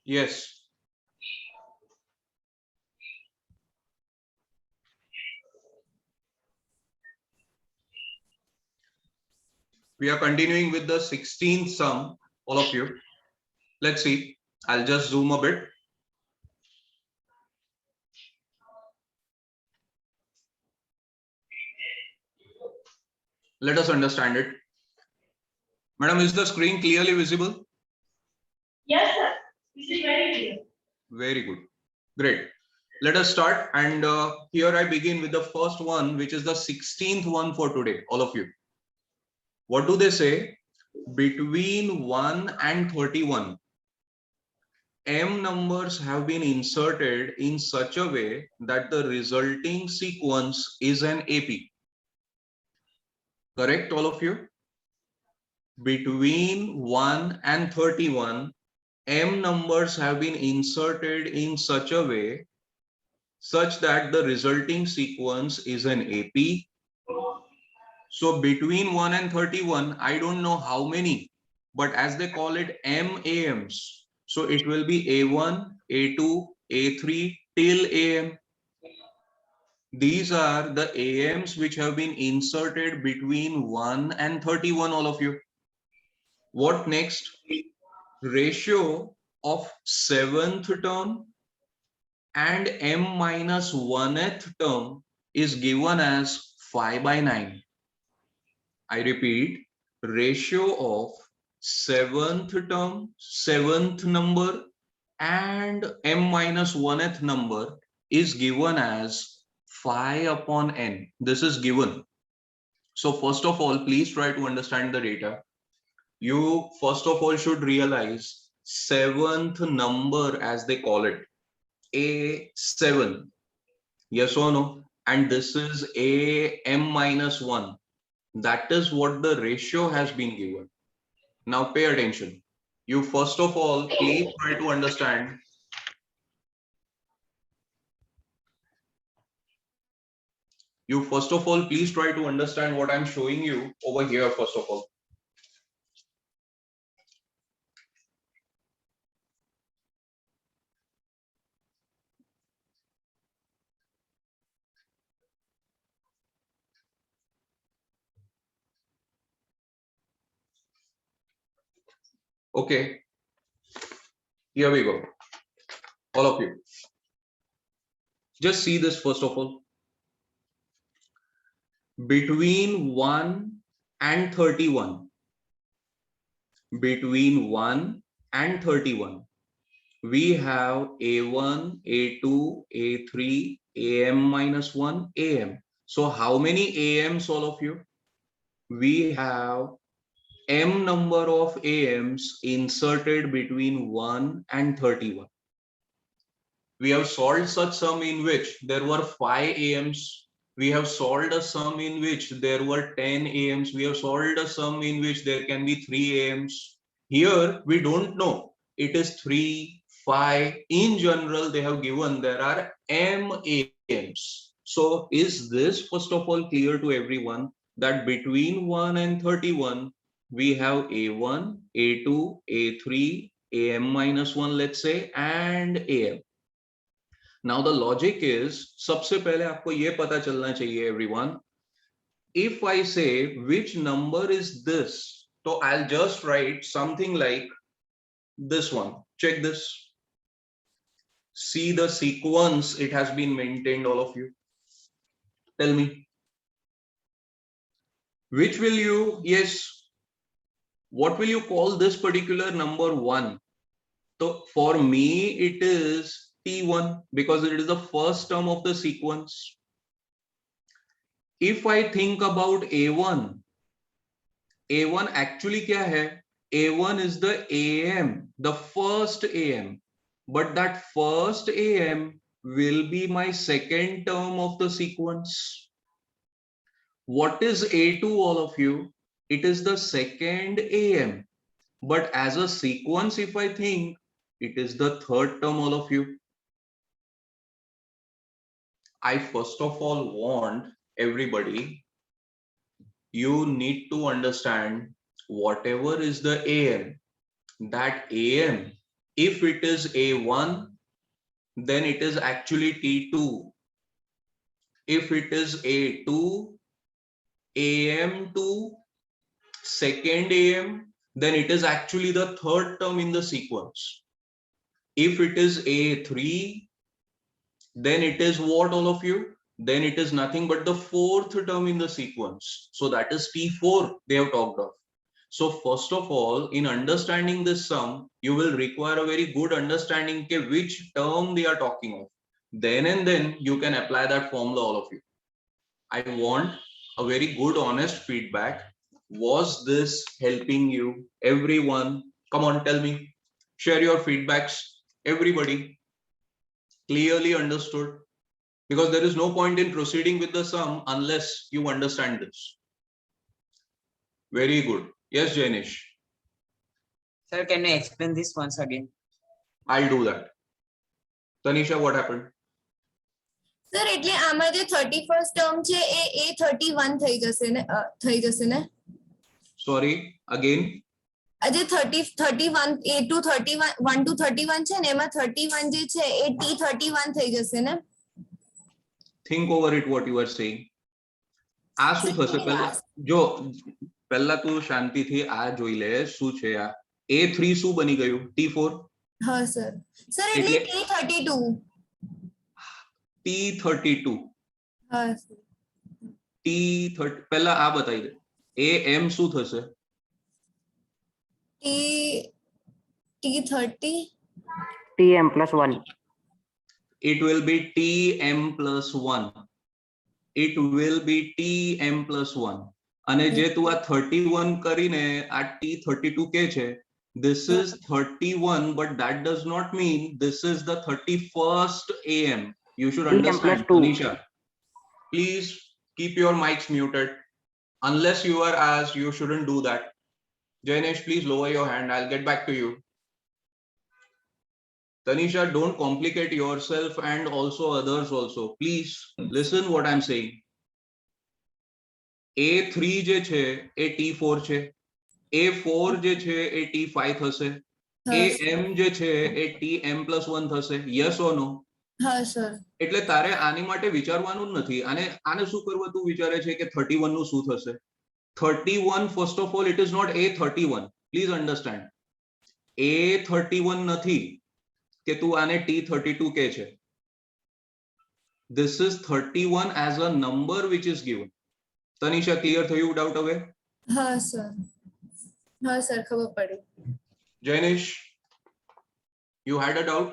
Yes. We are continuing with the 16th sum, all of you. Let's see. I'll just zoom a bit. Let us understand it. Madam, is the screen clearly visible? Yes, sir. This is very clear. Very good. Great. Let us start. And here I begin with the first one, which is the 16th one for today, all of you. What do they say? Between 1 and 31, M numbers have been inserted in such a way that the resulting sequence is an AP. Correct, all of you? Between 1 and 31, M numbers have been inserted in such a way such that the resulting sequence is an AP. So between 1 and 31, I don't know how many, but as they call it MAMs. So it will be A1, A2, A3 till AM. These are the AMs which have been inserted between 1 and 31, all of you. What next? Ratio of 7th term and M minus 1th term is given as 5/9. I repeat, ratio of 7th term, 7th number and M minus 1th number is given as 5/n. This is given. So first of all, please try to understand the data. You first of all should realize 7th number, as they call it, A7. Yes or no? And this is AM minus 1. That is what the ratio has been given. Now pay attention. You first of all, please try to understand. You first of all, please try to understand what I'm showing you over here, first of all. Okay, here we go. All of you. Just see this first of all. Between 1 and 31. Between 1 and 31. We have A1, A2, A3, AM minus 1, AM. So how many AMs, all of you? We have M number of AMs inserted between 1 and 31. We have solved such sum in which there were 5 AMs. We have solved a sum in which there were 10 AMs. We have solved a sum in which there can be 3 AMs. Here we don't know. It is 3, 5. In general, they have given there are MAMs. So is this first of all clear to everyone that between 1 and 31, we have A1, A2, A3, AM minus 1, let's say, and AM. Now the logic is, सबसे पहले आपको ये पता चलना चाहिए everyone. If I say which number is this, so I'll just write something like this one. Check this. See the sequence it has been maintained, all of you. Tell me. Which will you, yes, what will you call this particular number 1? So for me, it is T1 because it is the first term of the sequence. If I think about A1, A1 actually क्या है? A1 is the AM, the first AM. But that first AM will be my second term of the sequence. What is A2, all of you? It is the second AM. But as a sequence, if I think, it is the third term, all of you. I first of all want everybody, you need to understand whatever is the AM, that AM If it is A1, then it is actually T2. If it is A2, AM2, second AM, then it is actually the third term in the sequence. If it is A3, then it is what, all of you? Then it is nothing but the fourth term in the sequence. So that is T4 they have talked of. So first of all, in understanding this sum, you will require a very good understanding of which term they are talking of. Then and then you can apply that formula, all of you. I want a very good, honest feedback. Was this helping you? Everyone, come on, tell me. Share your feedbacks. Everybody, clearly understood? Because there is no point in proceeding with the sum unless you understand this. Very good. Yes, Jainish, Sir, can you explain this once again? I'll do that. Tanisha, what happened? Sir એટલે આમાં જે 31st term છે એ A31 થઈ જશે ને Sorry, again. આ જે 31 A2 31 1 to 31 છે ને એમાં 31 જે છે એ T31 થઈ જશે ને. Think over it what you are saying. આ શું થશે? જો પહેલા તું શાંતિથી આ જોઈ લે શું છે આ. A3 શું બની ગયું? T4. હા સર. સર એટલે T32. T32. હા સર. T30 પહેલા આ બતાવી દે. AM શું થશે? T30. TM plus 1. It will be TM plus 1. It will be TM plus 1. અને જે તું આ 31 કરીને આ T32 કે છે, this is 31, but that does not mean this is the 31st AM. You should understand, Tanisha. Please keep your mics muted. Unless you are asked, you shouldn't do that. Jainesh, please lower your hand. I'll get back to you. Tanisha, don't complicate yourself and also others also. Please listen what I'm saying. A3 જે છે એ T4 છે. A4 જે છે એ T5 થશે. AM જે છે એ TM plus 1 થશે. Yes or no? હા સર. એટલે તારે આની માટે વિચારવાનું જ નથી. આને શું કરવું તું વિચારે છે કે 31 નું શું થશે? 31, first of all, it is not A31. Please understand. A31 નથી કે તું આને T32 કહે છે. This is 31 as a number which is given. Tanisha, clear થયું doubt હવે? હા સર. હા સર, ખબર પડી. Jainish, you had a doubt?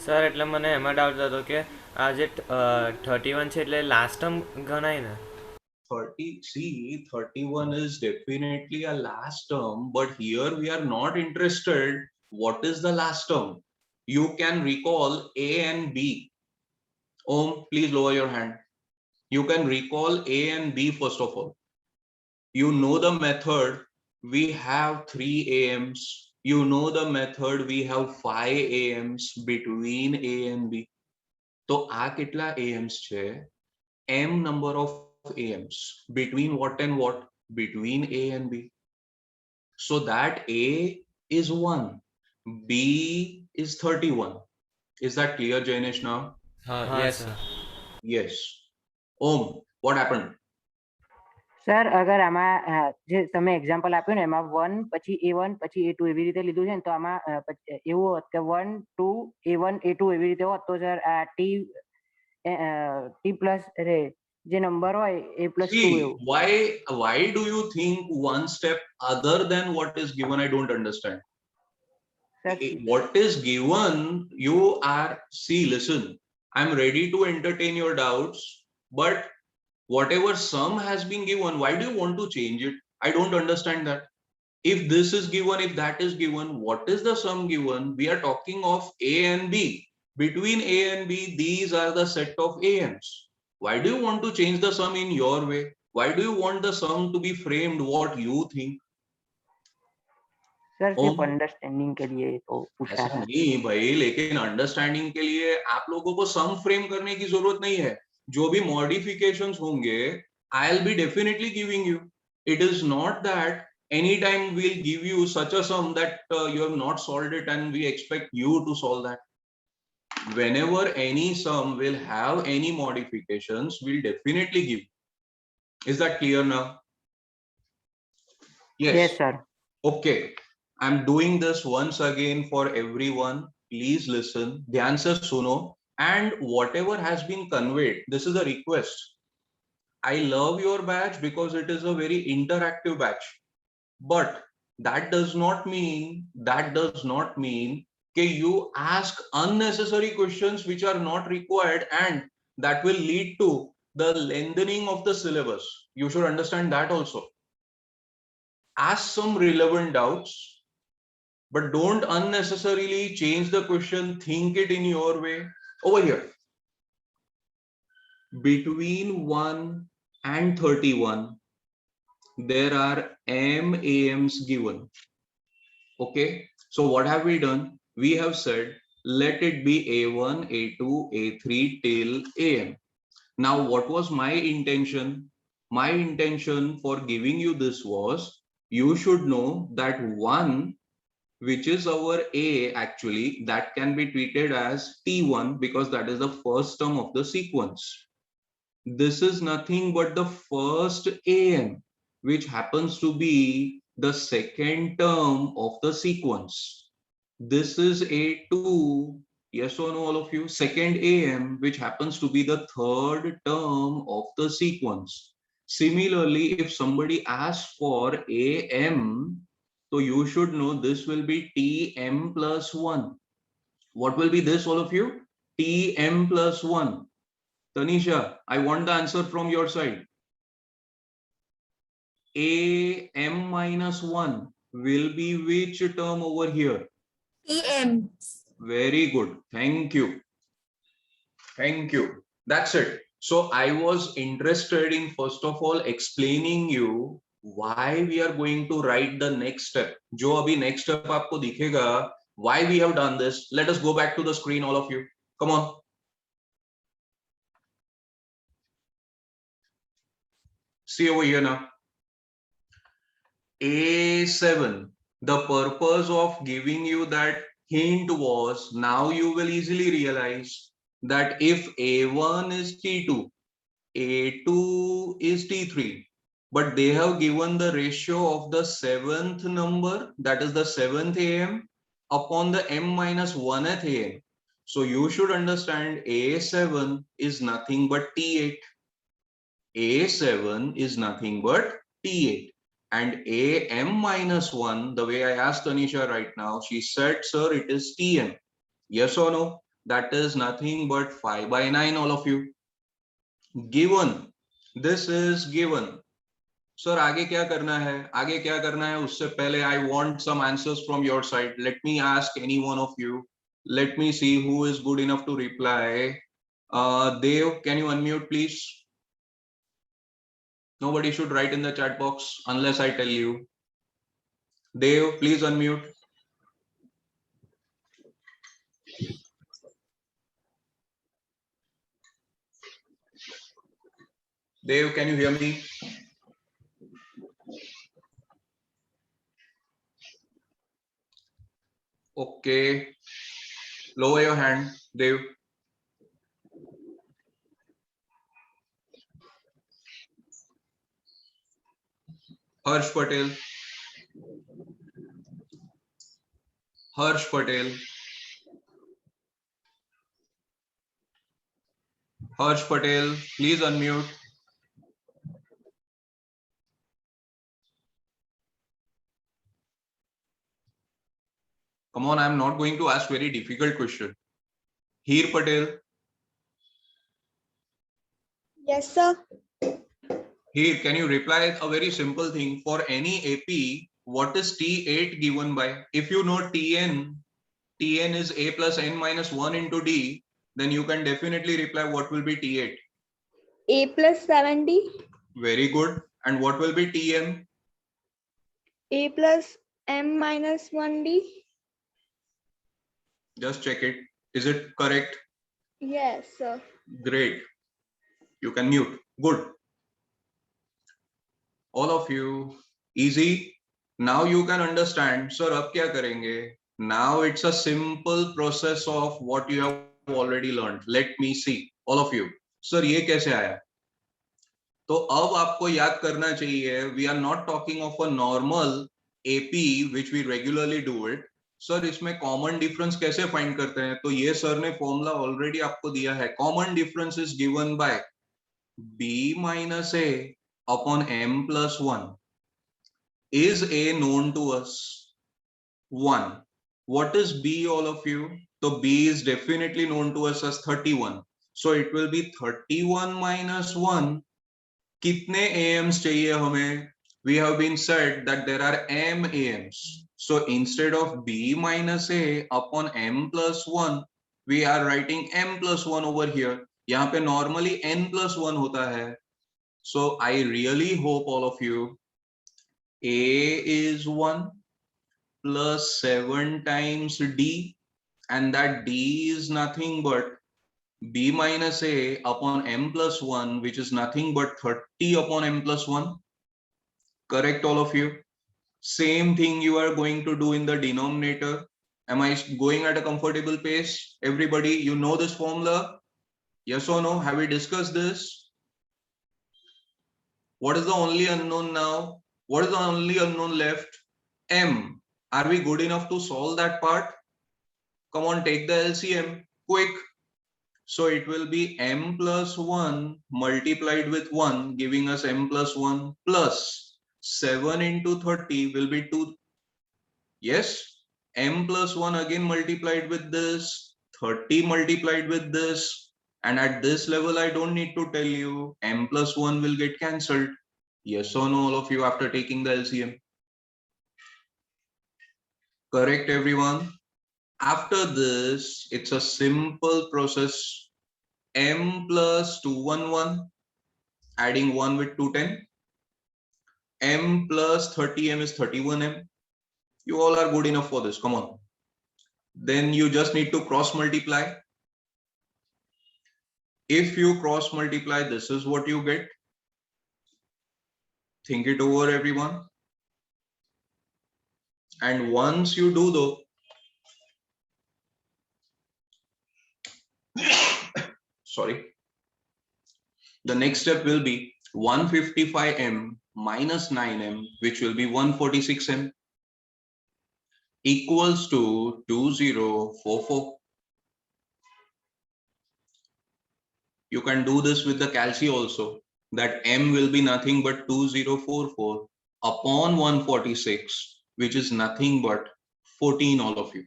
Sir એટલે મને એમાં ડાઉટ હતો કે આ જે 31 છે એટલે લાસ્ટ ટર્મ ગણાય ને? 31 is definitely a last term, but here we are not interested. What is the last term? You can recall A and B. Om, please lower your hand. You can recall A and B first of all. You know the method. We have 3 AMs. You know the method. We have 5 AMs between A and B. So, આ કેટલા AMs છે? M number of AMs between what and what? Between A and B. So that A is 1, B is 31. Is that clear, Jainesh, now? Yes, sir. Yes. Om, what happened? Sir અગર આમાં જે તમે example આપ્યું ને એમાં 1 પછી A1 પછી A2 એવી રીતે લીધું છે ને તો આમાં એવું હોત કે 1 2 A1 A2 એવી રીતે હોત તો સર આ T પ્લસ જે નંબર હોય A plus 2 એવું. Why do you think one step other than what is given? I don't understand. What is given, you are, see, listen, I'm ready to entertain your doubts, but whatever sum has been given, why do you want to change it? I don't understand that. If this is given, if that is given, what is the sum given? We are talking of A and B. Between A and B, these are the set of AMs. Why do you want to change the sum in your way? Why do you want the sum to be framed what you think? Sir सिर्फ understanding के लिए तो पूछा है. नहीं भाई, लेकिन understanding के लिए आप लोगों को सम फ्रेम करने की जरूरत नहीं है. जो भी मॉडिफिकेशंस होंगे, I'll be definitely giving you. It is not that Anytime we'll give you such a sum that you have not solved it and we expect you to solve that. Whenever any sum will have any modifications, we'll definitely give. Is that clear now? Yes, sir. Okay. I'm doing this once again for everyone. Please listen. Dhyan se suno. And whatever has been conveyed, this is a request. I love your batch because it is a very interactive batch. But that does not mean you ask unnecessary questions which are not required, and that will lead to the lengthening of the syllabus. You should understand that also. Ask some relevant doubts, but don't unnecessarily change the question. Think it in your way. Over here, between 1 and 31, there are MAMs given. Okay, so what have we done? We have said let it be A1, A2, A3 till AM. Now, what was my intention? My intention for giving you this was you should know that 1, which is our A, actually, that can be treated as T1 because that is the first term of the sequence. This is nothing but the first AM, which happens to be the second term of the sequence. This is A2, yes or no, all of you? Second AM, which happens to be the third term of the sequence. Similarly, if somebody asks for AM, so you should know this will be TM plus 1. What will be this, all of you? TM plus 1. Tanisha, I want the answer from your side. AM minus 1 will be which term over here? TM. Very good. Thank you. Thank you. That's it. So I was interested in, first of all, explaining you why we are going to write the next step. जो अभी next step आपको दिखेगा, why we have done this. Let us go back to the screen, all of you. Come on. See over here now. A7. The purpose of giving you that hint was, now you will easily realize that if A1 is T2, A2 is T3, but they have given the ratio of the 7th number, that is the 7th AM, upon the M minus 1th AM. So you should understand A7 is nothing but T8. A7 is nothing but T8. And AM minus 1, the way I asked Tanisha right now, she said, sir, it is TM. Yes or no? That is nothing but 5 by 9, all of you. Given. This is given. Sir, आगे क्या करना है? आगे क्या करना है? उससे पहले I want some answers from your side. Let me ask any one of you. Let me see who is good enough to reply. Dev, can you unmute, please? Nobody should write in the chat box unless I tell you. Dev, please unmute. Dev, can you hear me? Okay. Lower your hand, Dev. Harsh Patel. Harsh Patel. Harsh Patel, please unmute. Come on, I'm not going to ask very difficult question. Heer Patel. Yes, sir. Here, can you reply a very simple thing? For any AP, what is T8 given by? If you know Tn is A plus N minus 1 into D, then you can definitely reply what will be T8. A plus 70. Very good. And what will be Tm? A plus M minus 1D. Just check it. Is it correct? Yes, sir. Great. You can mute. Good. All of you, easy. Now you can understand, sir, अब क्या करेंगे? Now it's a simple process of what you have already learned. Let me see, all of you. Sir, ये कैसे आया? तो अब आपको याद करना चाहिए, we are not talking of a normal AP which we regularly do it. Sir इसमें कॉमन डिफरेंस कैसे फाइंड करते हैं? तो ये सर ने फॉर्मूला ऑलरेडी आपको दिया है. Common difference is given by b minus a upon m plus 1. Is a known to us? 1. What is b, all of you? So b is definitely known to us as 31. So it will be 31 minus 1. कितने AMs चाहिए हमें? We have been said that there are m AMs. So instead of b minus a upon m plus 1, we are writing m plus 1 over here. यहाँ पे normally n plus 1 होता है. So I really hope all of you, a is 1 plus 7 times d, and that d is nothing but b minus a upon m plus 1, which is nothing but 30 upon m plus 1. Correct, all of you? Same thing you are going to do in the denominator. Am I going at a comfortable pace? Everybody, you know this formula? Yes or no? Have we discussed this? What is the only unknown now? What is the only unknown left? M. Are we good enough to solve that part? Come on, take the LCM quick. So it will be m plus 1 multiplied with 1, giving us m plus 1 plus 7 into 30 will be 2. Yes, m plus 1 again multiplied with this, 30 multiplied with this, and at this level I don't need to tell you, m plus 1 will get cancelled. Yes or no, all of you, after taking the LCM? Correct, everyone? After this, it's a simple process. M plus 211, adding 1 with 210. M plus 30m is 31m. You all are good enough for this. Come on. Then you just need to cross multiply. If you cross multiply, this is what you get. Think it over, everyone. And once you do though, sorry, the next step will be 155m minus 9m, which will be 146m, equals to 2044. You can do this with the calci also, that m will be nothing but 2044 upon 146, which is nothing but 14, all of you.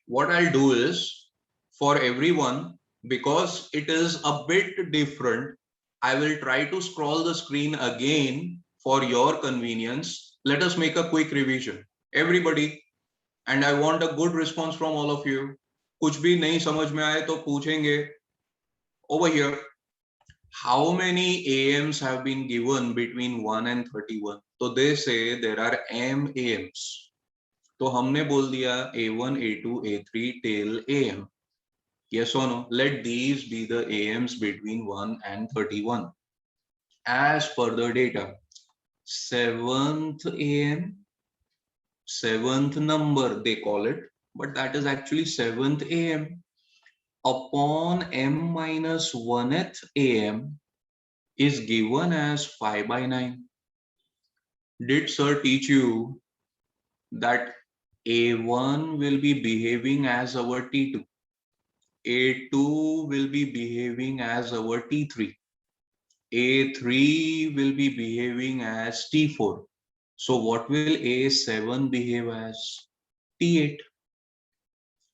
What I'll do is, for everyone, because it is a bit different, I will try to scroll the screen again for your convenience. Let us make a quick revision. Everybody, and I want a good response from all of you. कुछ भी नहीं समझ में आए तो पूछेंगे. Over here, how many AMs have been given between 1 and 31? So they say there are m AMs. तो हमने बोल दिया A1, A2, A3 till AM. Yes or no? Let these be the AMs between 1 and 31. As per the data, 7th AM, 7th number they call it, but that is actually 7th AM upon m minus 1th AM is given as 5 by 9. Did sir teach you that A1 will be behaving as our T2, A2 will be behaving as our T3, A3 will be behaving as T4. So what will A7 behave as? T8.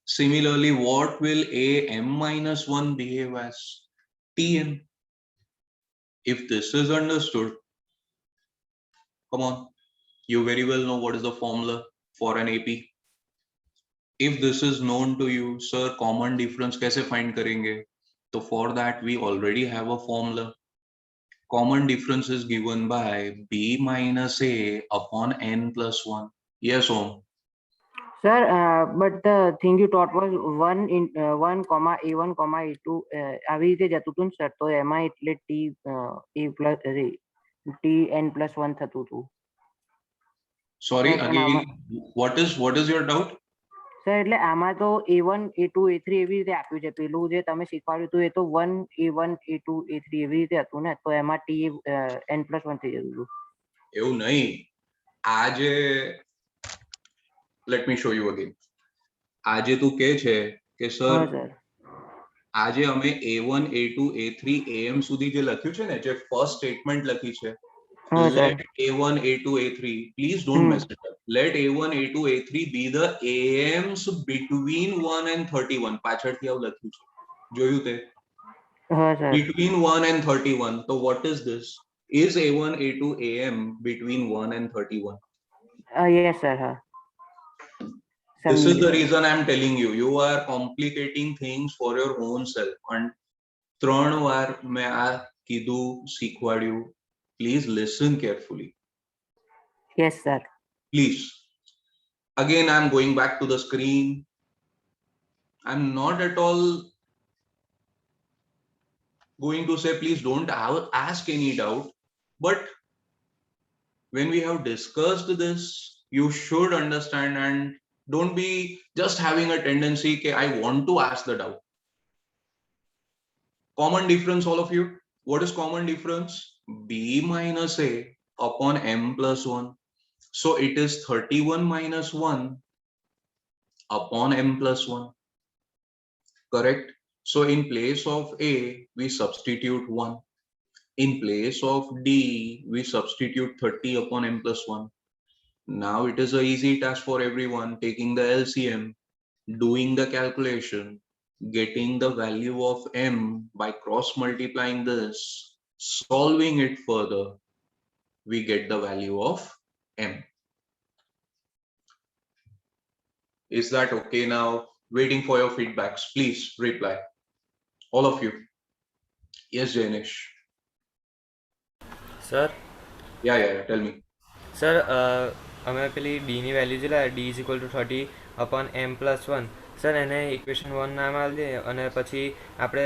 Similarly, what will AM minus 1 behave as? Tn. If this is understood, come on, you very well know what is the formula for an AP. If this is known to you, sir, common difference कैसे find करेंगे? So for that we already have a formula. Common difference is given by b minus a upon n plus 1. Yes, Om. Sir, but the thing you taught was 1 comma a1 comma a2 આવી રીતે જતું હતું ને sir, તો એમાં એટલે t a plus t n plus 1 થતું હતું. Sorry, Sir, પણ again, what is your doubt? Sir એટલે આમાં તો a1 a2 a3 એવી રીતે આપ્યું છે. પેલું જે તમે શીખવાડ્યું હતું એ તો 1 a1 a2 a3 એવી રીતે હતું ને, તો એમાં t n plus 1 થઈ જતું હતું. એવું નહીં. આજે let me show you again. આજે તું કહે છે કે હા સર સર. આજે અમે a1 a2 a3 am સુધી જે લખ્યું છે ને, જે ફર્સ્ટ સ્ટેટમેન્ટ લખી છે, હા sir. let a1 a2 a3, please don't mess it up. Let a1 a2 a3 be the ams between 1 and 31. પાછળથી આવું લખ્યું છે, જોયું તે? હા sir. Between 1 and 31. So what is this? Is a1 a2 am between 1 and 31? Yes sir. હા This is સમજી the ગયો. reason I'm telling you. You are complicating things for your own self. And 3 વાર મેં આ કીધું, શીખવાડ્યું. Please listen carefully. Yes sir. Please. Again, I'm going back to the screen. I'm not at all going to say, please don't ask any doubt. But when we have discussed this, you should understand and don't be just having a tendency that I want to ask the doubt. Common difference, all of you. What is common difference? B minus A upon M plus 1. So it is 31 minus 1 upon M plus 1. Correct? So in place of A, we substitute 1. In place of D, we substitute 30 upon M plus 1. Now it is an easy task for everyone, taking the LCM, doing the calculation, getting the value of M by cross multiplying this, solving it further, we get the value of M. Is that okay now? Waiting for your feedbacks. Please reply. All of you. Yes, Janish. Sir Yeah. Tell me. Sir અમે પેલી ડીની value જે લાવ્યા D is equal to 30 upon M plus 1, sir એને equation 1 નામ આપી દઈએ અને પછી આપણે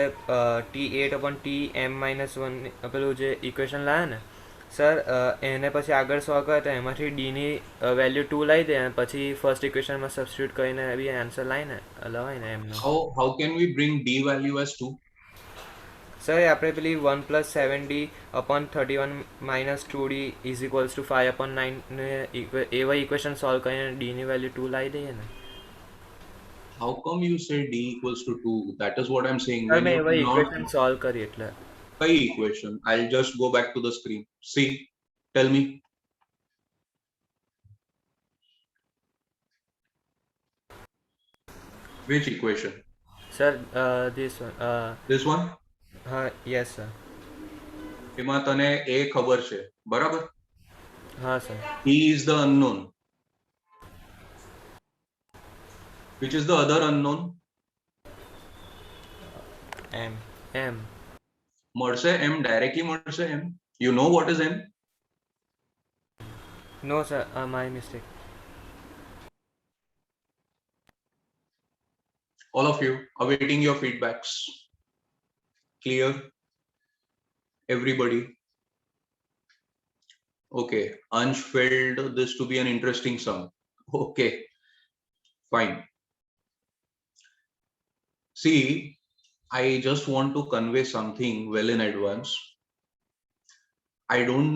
T8 upon T M minus 1 પેલું જે ઇક્વેશન લાવ્યા ને સર એને પછી આગળ સોલ્વ કરે તો એમાંથી ડીની વેલ્યુ 2 લાવી દે અને પછી ફર્સ્ટ ઇક્વેશનમાં સબસ્ટિટ્યુટ કરીને બી આન્સર લાવીને લવાય ને એમનો. How can we bring D value as 2? Sir એ આપણે પેલી 1 plus 7D upon 31 minus 2D is equals to 5 upon 9 ને એવા ઇક્વેશન સોલ્વ કરીને ડીની વેલ્યુ 2 લાવી દઈએ ને. How come you say D equals to 2? That is what I'm saying. Sir When મેં you એવા do not- ઇક્વેશન સોલ્વ કરી એટલે. Pi equation. I'll just go back to the screen. See, tell me. Which equation? Sir this one This one? હા yes sir. એમાં તને A ખબર છે, બરાબર? હા sir. He is the unknown. Which is the other unknown? એમ એમ મળશે M, directly મળશે M. You know what is M? No sir my mistake. All of you, awaiting your feedbacks. Clear? Everybody? Okay, Ansh felt this to be an interesting sum. Okay, fine. See, I just want to convey something well in advance. I don't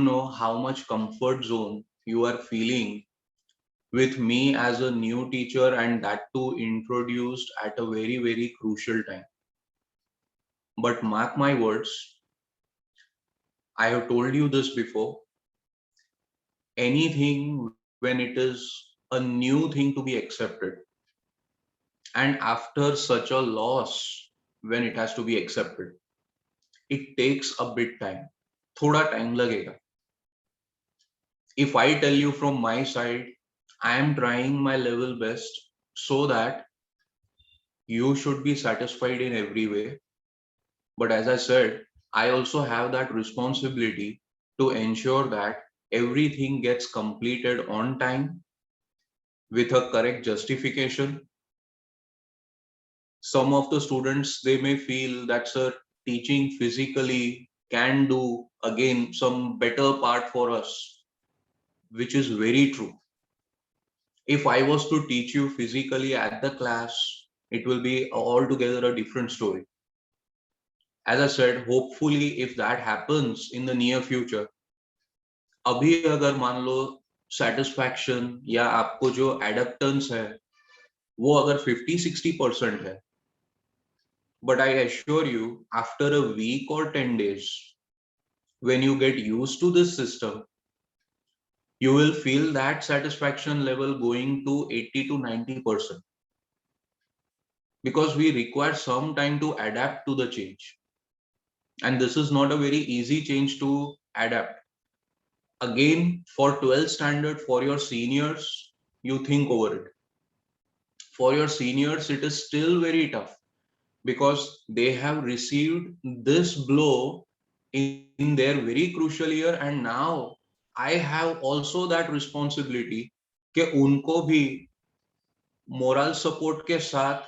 know how much comfort zone you are feeling with me as a new teacher, and that too introduced at a very, very crucial time. But mark my words, I have told you this before. Anything when it is a new thing to be accepted, and after such a loss, when it has to be accepted, it takes a bit time. Thoda time lagega. If I tell you from my side, I am trying my level best so that you should be satisfied in every way. But as I said, I also have that responsibility to ensure that everything gets completed on time with a correct justification. Some of the students, they may feel that, sir, teaching physically can do again some better part for us, which is very true. If I was to teach you physically at the class, it will be altogether a different story. As I said, hopefully if that happens in the near future, अभी अगर मान लो satisfaction या आपको जो adaptance है वो अगर 50-60% है, but I assure you after a week or 10 days, when you get used to this system, you will feel that satisfaction level going to 80 to 90%, because we require some time to adapt to the change. And this is not a very easy change to adapt. Again, for 12th standard, for your seniors, you think over it. For your seniors, it is still very tough because they have received this blow in their very crucial year, and now I have also that responsibility कि उनको भी moral support के साथ,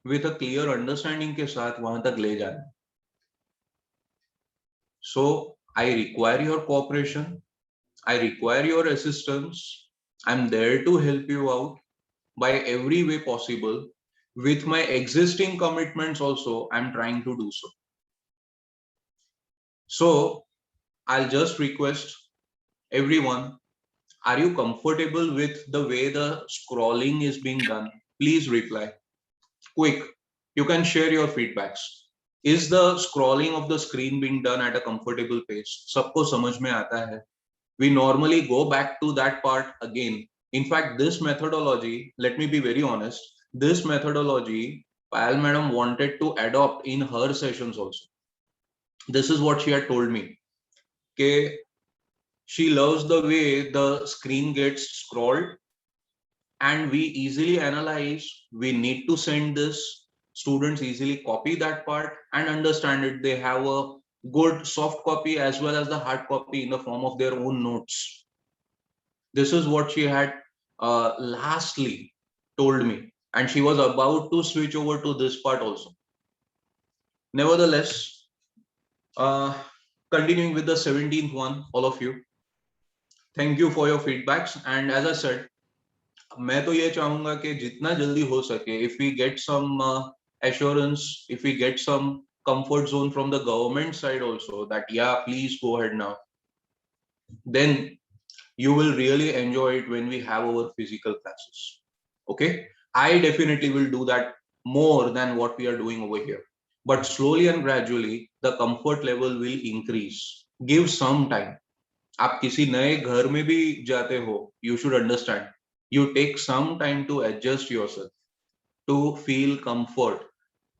with a clear understanding के साथ वहां तक ले जाना. So I require your cooperation. I require your assistance. I'm there to help you out by every way possible. With my existing commitments also, I'm trying to do so. So I'll just request everyone, are you comfortable with the way the scrolling is being done? Please reply. Quick, you can share your feedbacks. Is the scrolling of the screen being done at a comfortable pace? Sabko samajh mein aata hai? We normally go back to that part again. In fact, this methodology, let me be very honest, this methodology, Payal madam wanted to adopt in her sessions also. This is what she had told me. Okay, she loves the way the screen gets scrolled and we easily analyze, we need to send this, students easily copy that part and understand it. They have a good soft copy as well as the hard copy in the form of their own notes. This is what she had lastly told me, and she was about to switch over to this part also. Nevertheless, continuing with the 17th one, all of you, thank you for your feedbacks. And as I said, मैं तो ये चाहूंगा कि जितना जल्दी हो सके, if we get some assurance, if we get some comfort zone from the government side also, that yeah, please go ahead now, then you will really enjoy it when we have our physical classes. Okay, I definitely will do that more than what we are doing over here, but slowly and gradually the comfort level will increase. Give some time. आप किसी नए घर में भी जाते हो, you should understand, you take some time to adjust yourself, to feel comfort,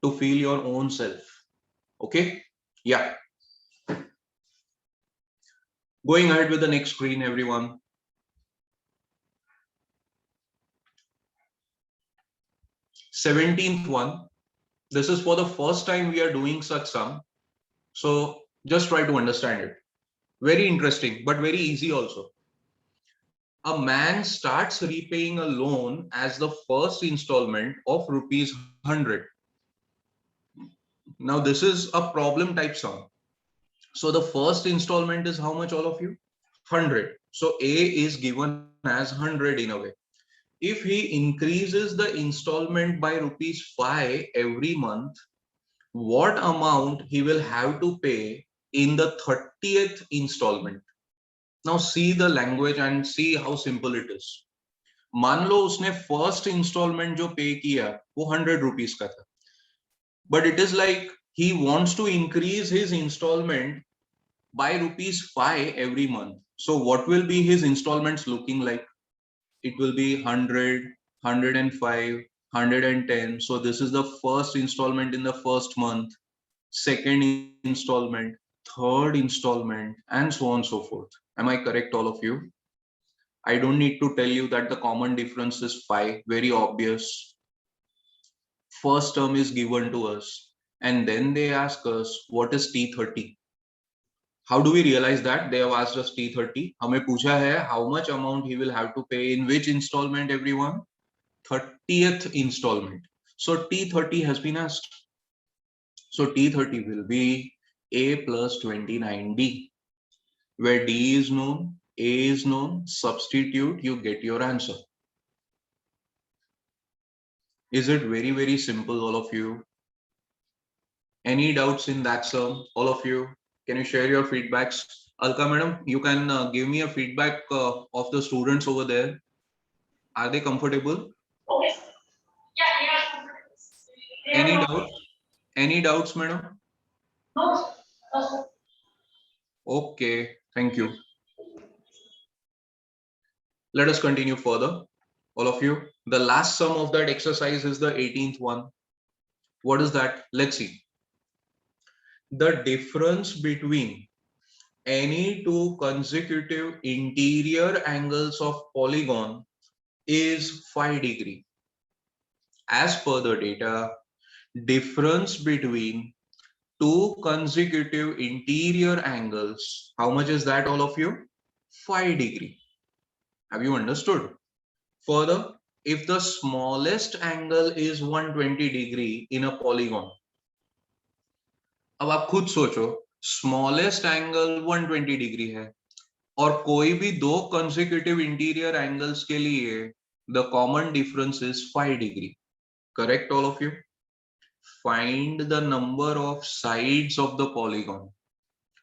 to feel your own self. Okay, yeah. Going ahead with the next screen, everyone. 17th one. This is for the first time we are doing such sum. So just try to understand it. Very interesting, but very easy also. A man starts repaying a loan as the first installment of rupees 100. Now this is a problem type sum. So the first installment is how much, all of you? 100. So A is given as 100 in a way. If he increases the installment by rupees 5 every month, what amount he will have to pay in the 30th installment? Now see the language and see how simple it is. मान लो उसने first installment जो pay किया वो 100 rupees का था, but it is like he wants to increase his installment by rupees 5 every month. So what will be his installments looking like? It will be 100, 105, 110. So this is the first installment in the first month, second installment, third installment, and so on and so forth. Am I correct, all of you? I don't need to tell you that the common difference is 5, very obvious. First term is given to us, and then they ask us what is T30. How do we realize that? They have asked us T30. हमें पूछा है how much amount he will have to pay in which installment, everyone? 30th installment. So T30 has been asked. So T30 will be A plus 29D, where D is known, A is known, substitute, you get your answer. Is it very, very simple, all of you? Any doubts in that sum, all of you? Can you share your feedbacks? Alka madam, you can give me a feedback of the students over there. Are they comfortable? Okay. Yeah, yeah. They are Any not- doubts? Any doubts, madam? No, no, sir. Okay, thank you. Let us continue further, all of you. The last sum of that exercise is the 18th one. What is that? Let's see. The difference between any two consecutive interior angles of polygon is 5 degree. As per the data, difference between two consecutive interior angles, how much is that, all of you? 5 degree. Have you understood? Further, if the smallest angle is 120 degree in a polygon, अब आप खुद सोचो, smallest angle 120 degree है और कोई भी दो consecutive interior angles के लिए the common difference is 5 degree. Correct, all of you? Find the number of sides of the polygon.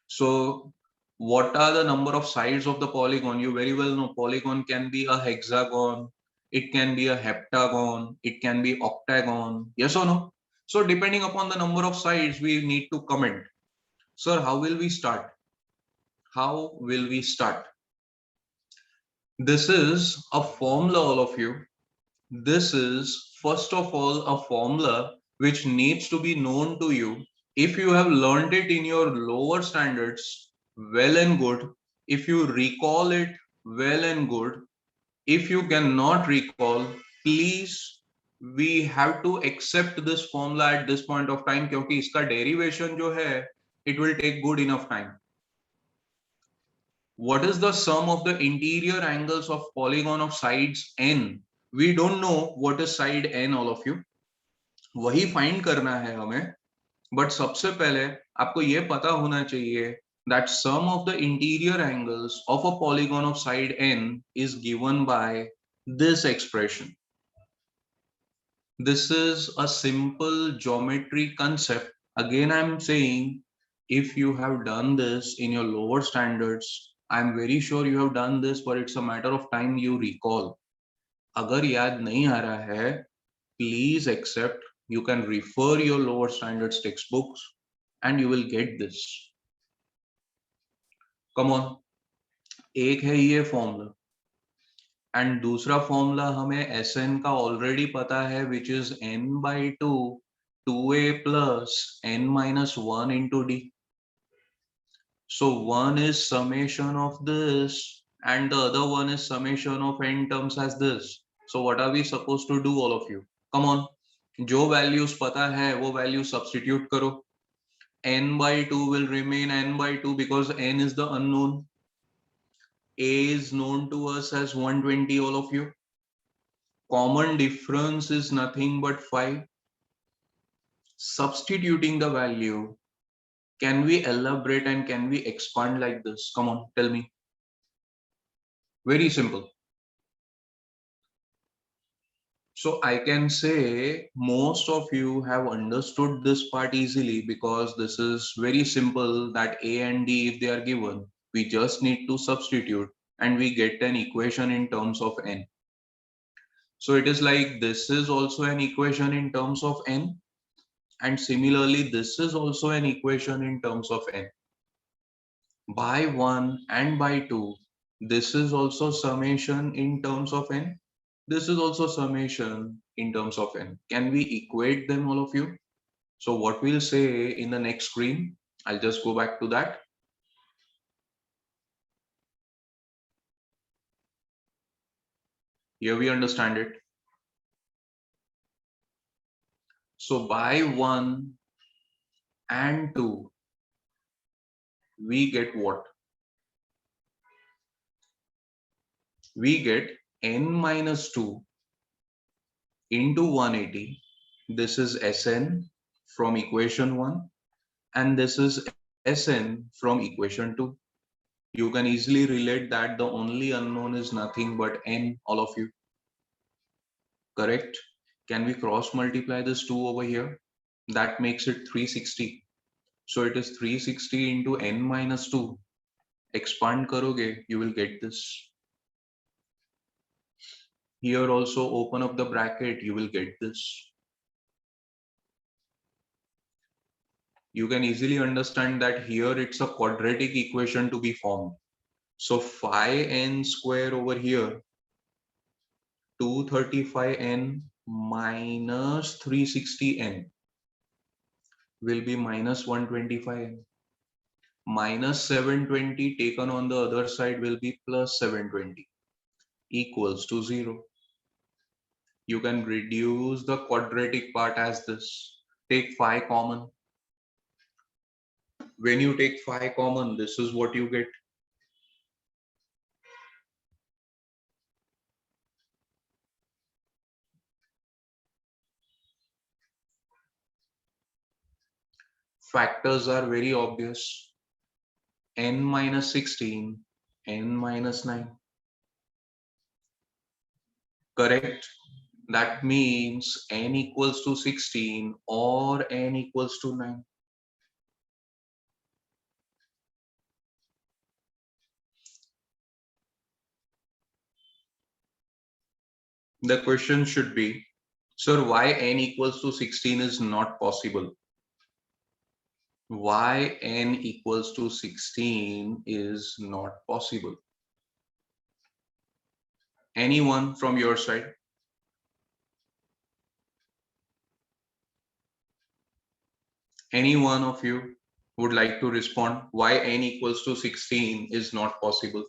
So what are the number of sides of the polygon? You very well know polygon can be a hexagon, it can be a heptagon, it can be octagon. Yes or no? So depending upon the number of sides, we need to comment. Sir, how will we start? How will we start? This is a formula, all of you. This is first of all a formula which needs to be known to you. If you have learned it in your lower standards, well and good. If you recall it, well and good. If you cannot recall, please, we have to accept this formula at this point of time, क्योंकि इसका derivation जो है, it will take good enough time. What is the sum of the interior angles of polygon of sides n? We don't know what is side n, all of you. वही find करना है हमें. But सबसे पहले आपको ये पता होना चाहिए that sum of the interior angles of a polygon of side n is given by this expression. This is a simple geometry concept. Again, I'm saying, if you have done this in your lower standards, I'm very sure you have done this, but it's a matter of time you recall. अगर याद नहीं आ रहा है, please accept. You can refer your lower standards textbooks and you will get this. Come on. एक है ये formula. And दूसरा formula हमें Sn का ऑलरेडी पता है, which is n by 2 2a plus n minus 1 into d. So one is summation of this and the other one is summation of n terms as this. So what are we supposed to do, all of you? Come on, जो values पता है वो value substitute करो. n by 2 will remain n by 2 because n is the unknown. A is known to us as 120, all of you. Common difference is nothing but 5. Substituting the value, can we elaborate and can we expand like this? Come on, tell me. Very simple. So I can say most of you have understood this part easily because this is very simple, that A and D, if they are given, we just need to substitute and we get an equation in terms of n. So it is like this is also an equation in terms of n. And similarly, this is also an equation in terms of n. By 1 and by 2, this is also summation in terms of n. This is also summation in terms of n. Can we equate them, all of you? So what we'll say in the next screen, I'll just go back to that. Here we understand it. So by 1 and 2, we get what? We get n minus 2 into 180. This is Sn from equation 1, and this is Sn from equation 2. You can easily relate that the only unknown is nothing but n, all of you. Correct? Can we cross multiply this 2 over here? That makes it 360. So it is 360 into n minus 2. Expand karoge, you will get this. Here also open up the bracket, you will get this. You can easily understand that here it's a quadratic equation to be formed. So phi n square over here, 235n minus 360n will be minus 125n. Minus 720 taken on the other side will be plus 720 equals to 0. You can reduce the quadratic part as this. Take phi common. When you take phi common, this is what you get. Factors are very obvious. N minus 16, n minus 9. Correct? That means n equals to 16 or n equals to 9. The question should be, sir, why n equals to 16 is not possible? Why n equals to 16 is not possible? Anyone from your side? Any one of you would like to respond why n equals to 16 is not possible?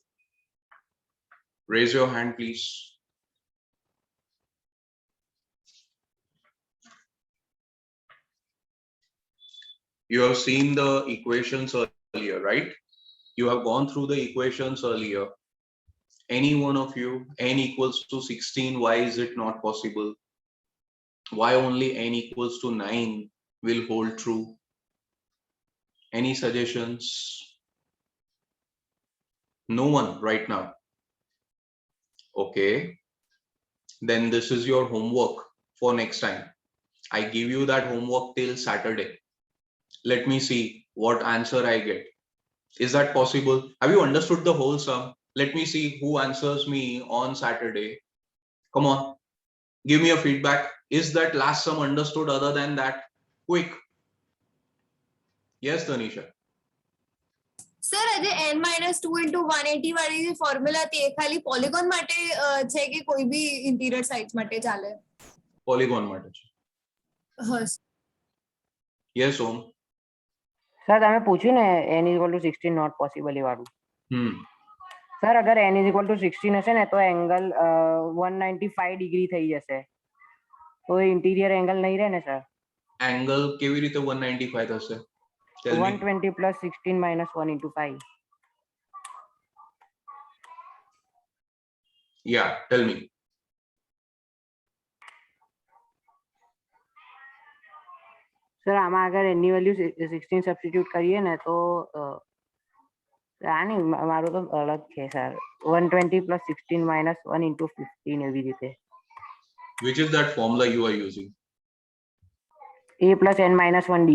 Raise your hand, please. You have seen the equations earlier, right? You have gone through the equations earlier. Any one of you, n equals to 16, why is it not possible? Why only n equals to 9 will hold true? Any suggestions? No one right now. Okay. Then this is your homework for next time. I give you that homework till Saturday. Let me see what answer I get. Is that possible? Have you understood the whole sum? Let me see who answers me on Saturday. Come on, give me a feedback. Is that last sum understood other than that? Quick. Yes, Tanisha. Sir આજે n -2 into 180 વાળી જે formula હતી એ ખાલી polygon માટે છે કે કોઈ બી interior sites માટે ચાલે? Polygon માટે છે. હસ. Yes, Om. સર તમે પૂછ્યું ને n = 16 નોટ પોસિબલ એ વાળું. સર અગર n = 16 હશે ને તો એંગલ 195 ડિગ્રી થઈ જશે. તો એ ઇન્ટિરિયર એંગલ નહીં રહે ને સર? એંગલ કેવી રીતે 195 થશે? 120 + 16 - 1 × 5. Yeah, tell me. સર આમાં અગર n ની વેલ્યુ 16 સબસ્ટિટ્યુટ કરીએ ને તો આની મારું તો અલગ છે સર. 120 + 16 - 1 × 15 એવી રીતે. Which is that formula you are using? a + n - 1d.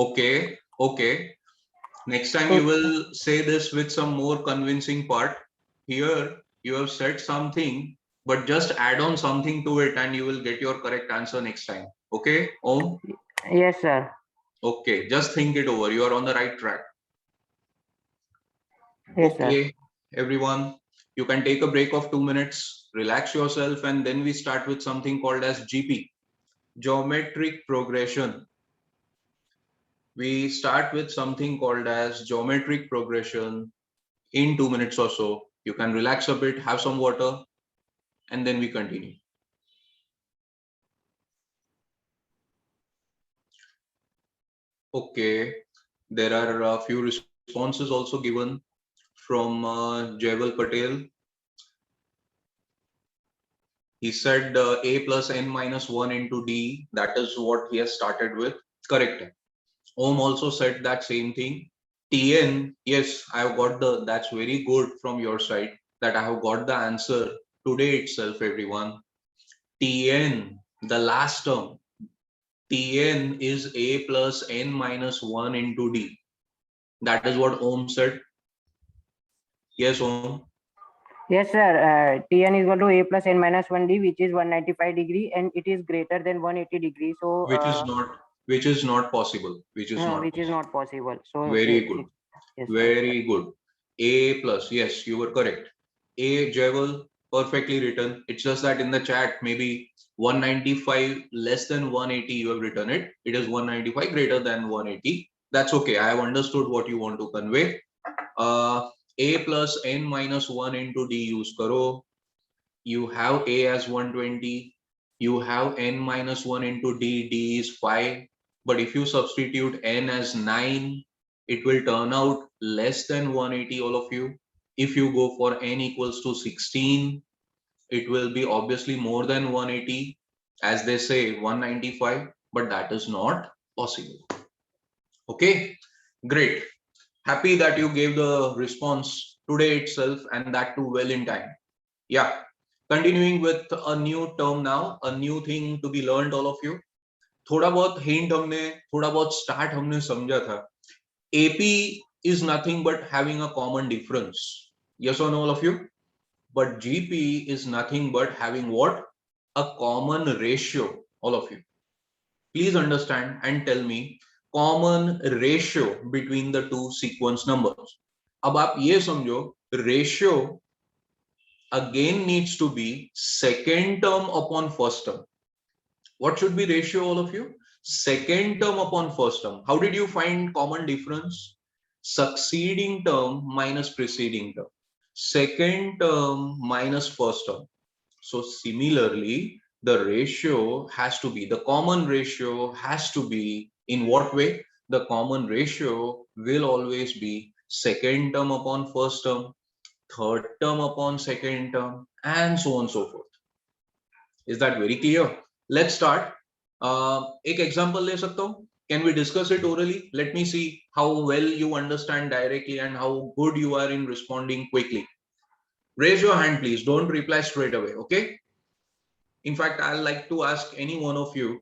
Okay, okay. Next time you will say this with some more convincing part. Here you have said something, but just add on something to it and you will get your correct answer next time. Okay, Om? Yes, sir. Okay, just think it over. You are on the right track. Yes, Okay, sir. everyone, you can take a break of 2 minutes, relax yourself, and then we start with something called as GP, geometric progression. We start with something called as geometric progression in 2 minutes or so. You can relax a bit, have some water, and then we continue. Okay, There are a few responses also given from Jaival Patel. He said a plus n minus 1 into d. That is what he has started with. Correct. Om also said that same thing. Tn, yes, I have got the, that's very good from your side that I have got the answer today itself, everyone. Tn, the last term, Tn is a plus n minus 1 into d. That is what Om said. Yes, Om. Yes, sir. Tn is equal to a plus n minus 1d, which is 195 degree, and it is greater than 180 degree. So, Which is not possible. Which is not which is possible. not possible. So, Very good. yes, Very good. A plus. Yes, you were correct. A Jaival, perfectly written. It's just that in the chat, maybe 195 less than 180, you have written it. It is 195 greater than 180. That's okay. I have understood what you want to convey. A plus n minus 1 into d use karo. You have a as 120. You have n minus 1 into d. D is 5. But if you substitute n as 9, it will turn out less than 180, all of you. If you go for n equals to 16, it will be obviously more than 180, as they say 195, but that is not possible. Okay, great. Happy that you gave the response today itself, and that too well in time. Yeah, continuing with a new term now, a new thing to be learned, all of you. थोड़ा बहुत hint हमने, थोड़ा बहुत start हमने समझा था. AP is nothing but having a common difference. Yes or no, all of you? But GP is nothing but having what? A common ratio, all of you. Please understand and tell me common ratio between the two sequence numbers. अब आप ये समझो, ratio again needs to be second term upon first term. What should be ratio, all of you? Second term upon first term. How did you find common difference? Succeeding term minus preceding term. Second term minus first term. So similarly, the ratio has to be, the common ratio has to be in what way? The common ratio will always be second term upon first term, third term upon second term, and so on and so forth. Is that very clear? Let's start. एक example ले सकता हूँ? Can we discuss it orally? Let me see how well you understand directly and how good you are in responding quickly. Raise your hand, please. Don't reply straight away, okay? In fact, I'd like to ask any one of you.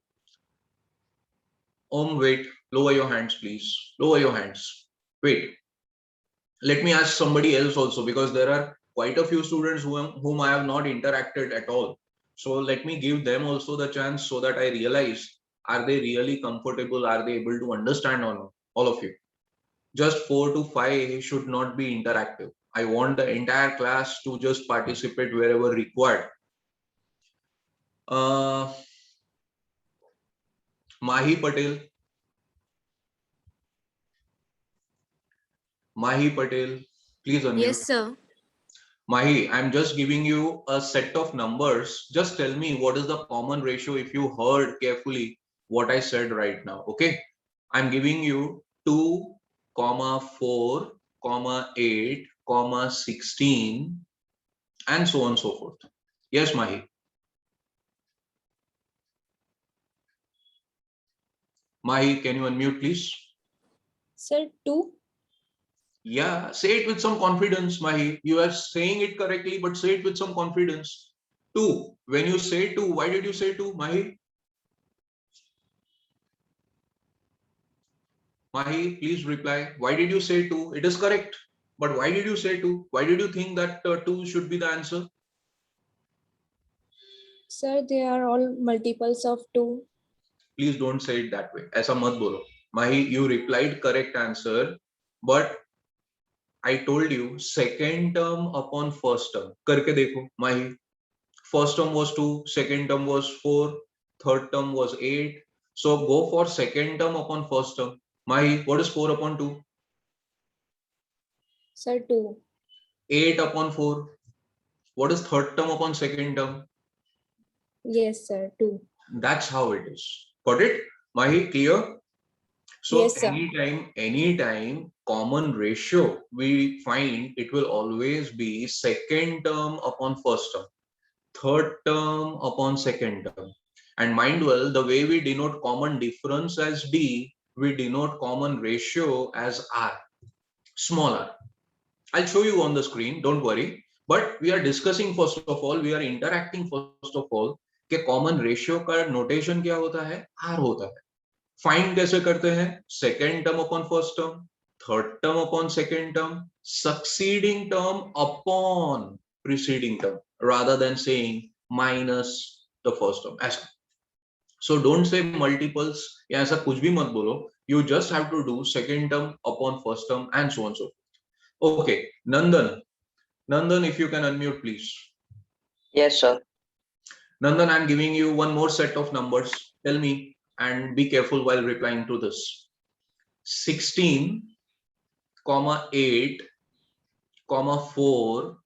Wait, lower your hands, please. Lower your hands. Wait. Let me ask somebody else also, because there are quite a few students whom I have not interacted at all. So let me give them also the chance so that I realize, are they really comfortable? Are they able to understand or not? All of you. Just 4 to 5 should not be interactive. I want the entire class to just participate wherever required. Mahi Patel. Mahi Patel, please unmute. Yes, sir. Mahi, I'm just giving you a set of numbers. Just tell me what is the common ratio if you heard carefully what I said right now. Okay. I'm giving you 2, 4, 8, 16, and so on and so forth. Yes, Mahi. Mahi, can you unmute, please? Sir, 2. Yeah, say it with some confidence, Mahi. You are saying it correctly, but say it with some confidence. 2. When you say 2, why did you say 2, Mahi? Mahi, please reply. Why did you say 2? It is correct. But why did you say 2? Why did you think that 2 should be the answer? Sir, they are all multiples of 2. Please don't say it that way. Aisa mat bolo. Mahi, you replied correct answer, but I told you second term upon first term. Karke dekho, Mahi. First term was 2, second term was 4, third term was 8. So go for second term upon first term. Mahi, what is 4 upon 2? Sir, 2. 8 upon 4. What is third term upon second term? Yes, sir, 2. That's how it is. Got it? Mahi, clear? So Yes, sir. anytime common ratio we find, it will always be second term upon first term, third term upon second term. And mind well, the way we denote common difference as D, we denote common ratio as R, small r. I'll show you on the screen, don't worry. But we are discussing first of all, we are interacting first of all कि common ratio का notation क्या होता है, R होता है. Find कैसे करते हैं, second term upon first term, third term upon second term, succeeding term upon preceding term, rather than saying minus the first term. ऐसा. So don't say multiples या ऐसा कुछ भी मत बोलो. You just have to do second term upon first term and so on so forth. Okay, Nandan, if you can unmute, please. Yes, sir. Nandan, I'm giving you one more set of numbers. Tell me and be careful while replying to this. 16, 8, 4,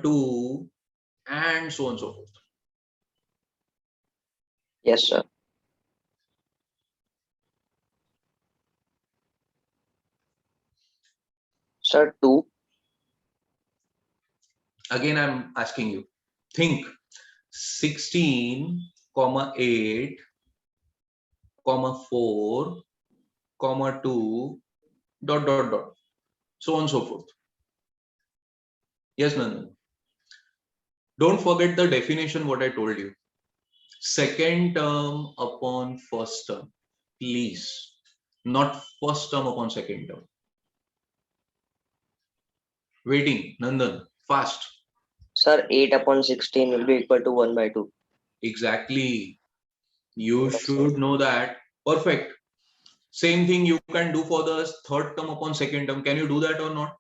2, and so on and so forth. Yes, sir. Sir, 2. Again, I'm asking you, think 16, 8, 4, 2, ... So on and so forth. Yes, Nandan. Don't forget the definition what I told you. Second term upon first term, please. Not first term upon second term. Waiting, Nandan, fast. Sir, 8 upon 16 will be equal to 1 by 2. Exactly. You Yes, should sir. know that. Perfect. Same thing you can do for the third term upon second term. Can you do that or not?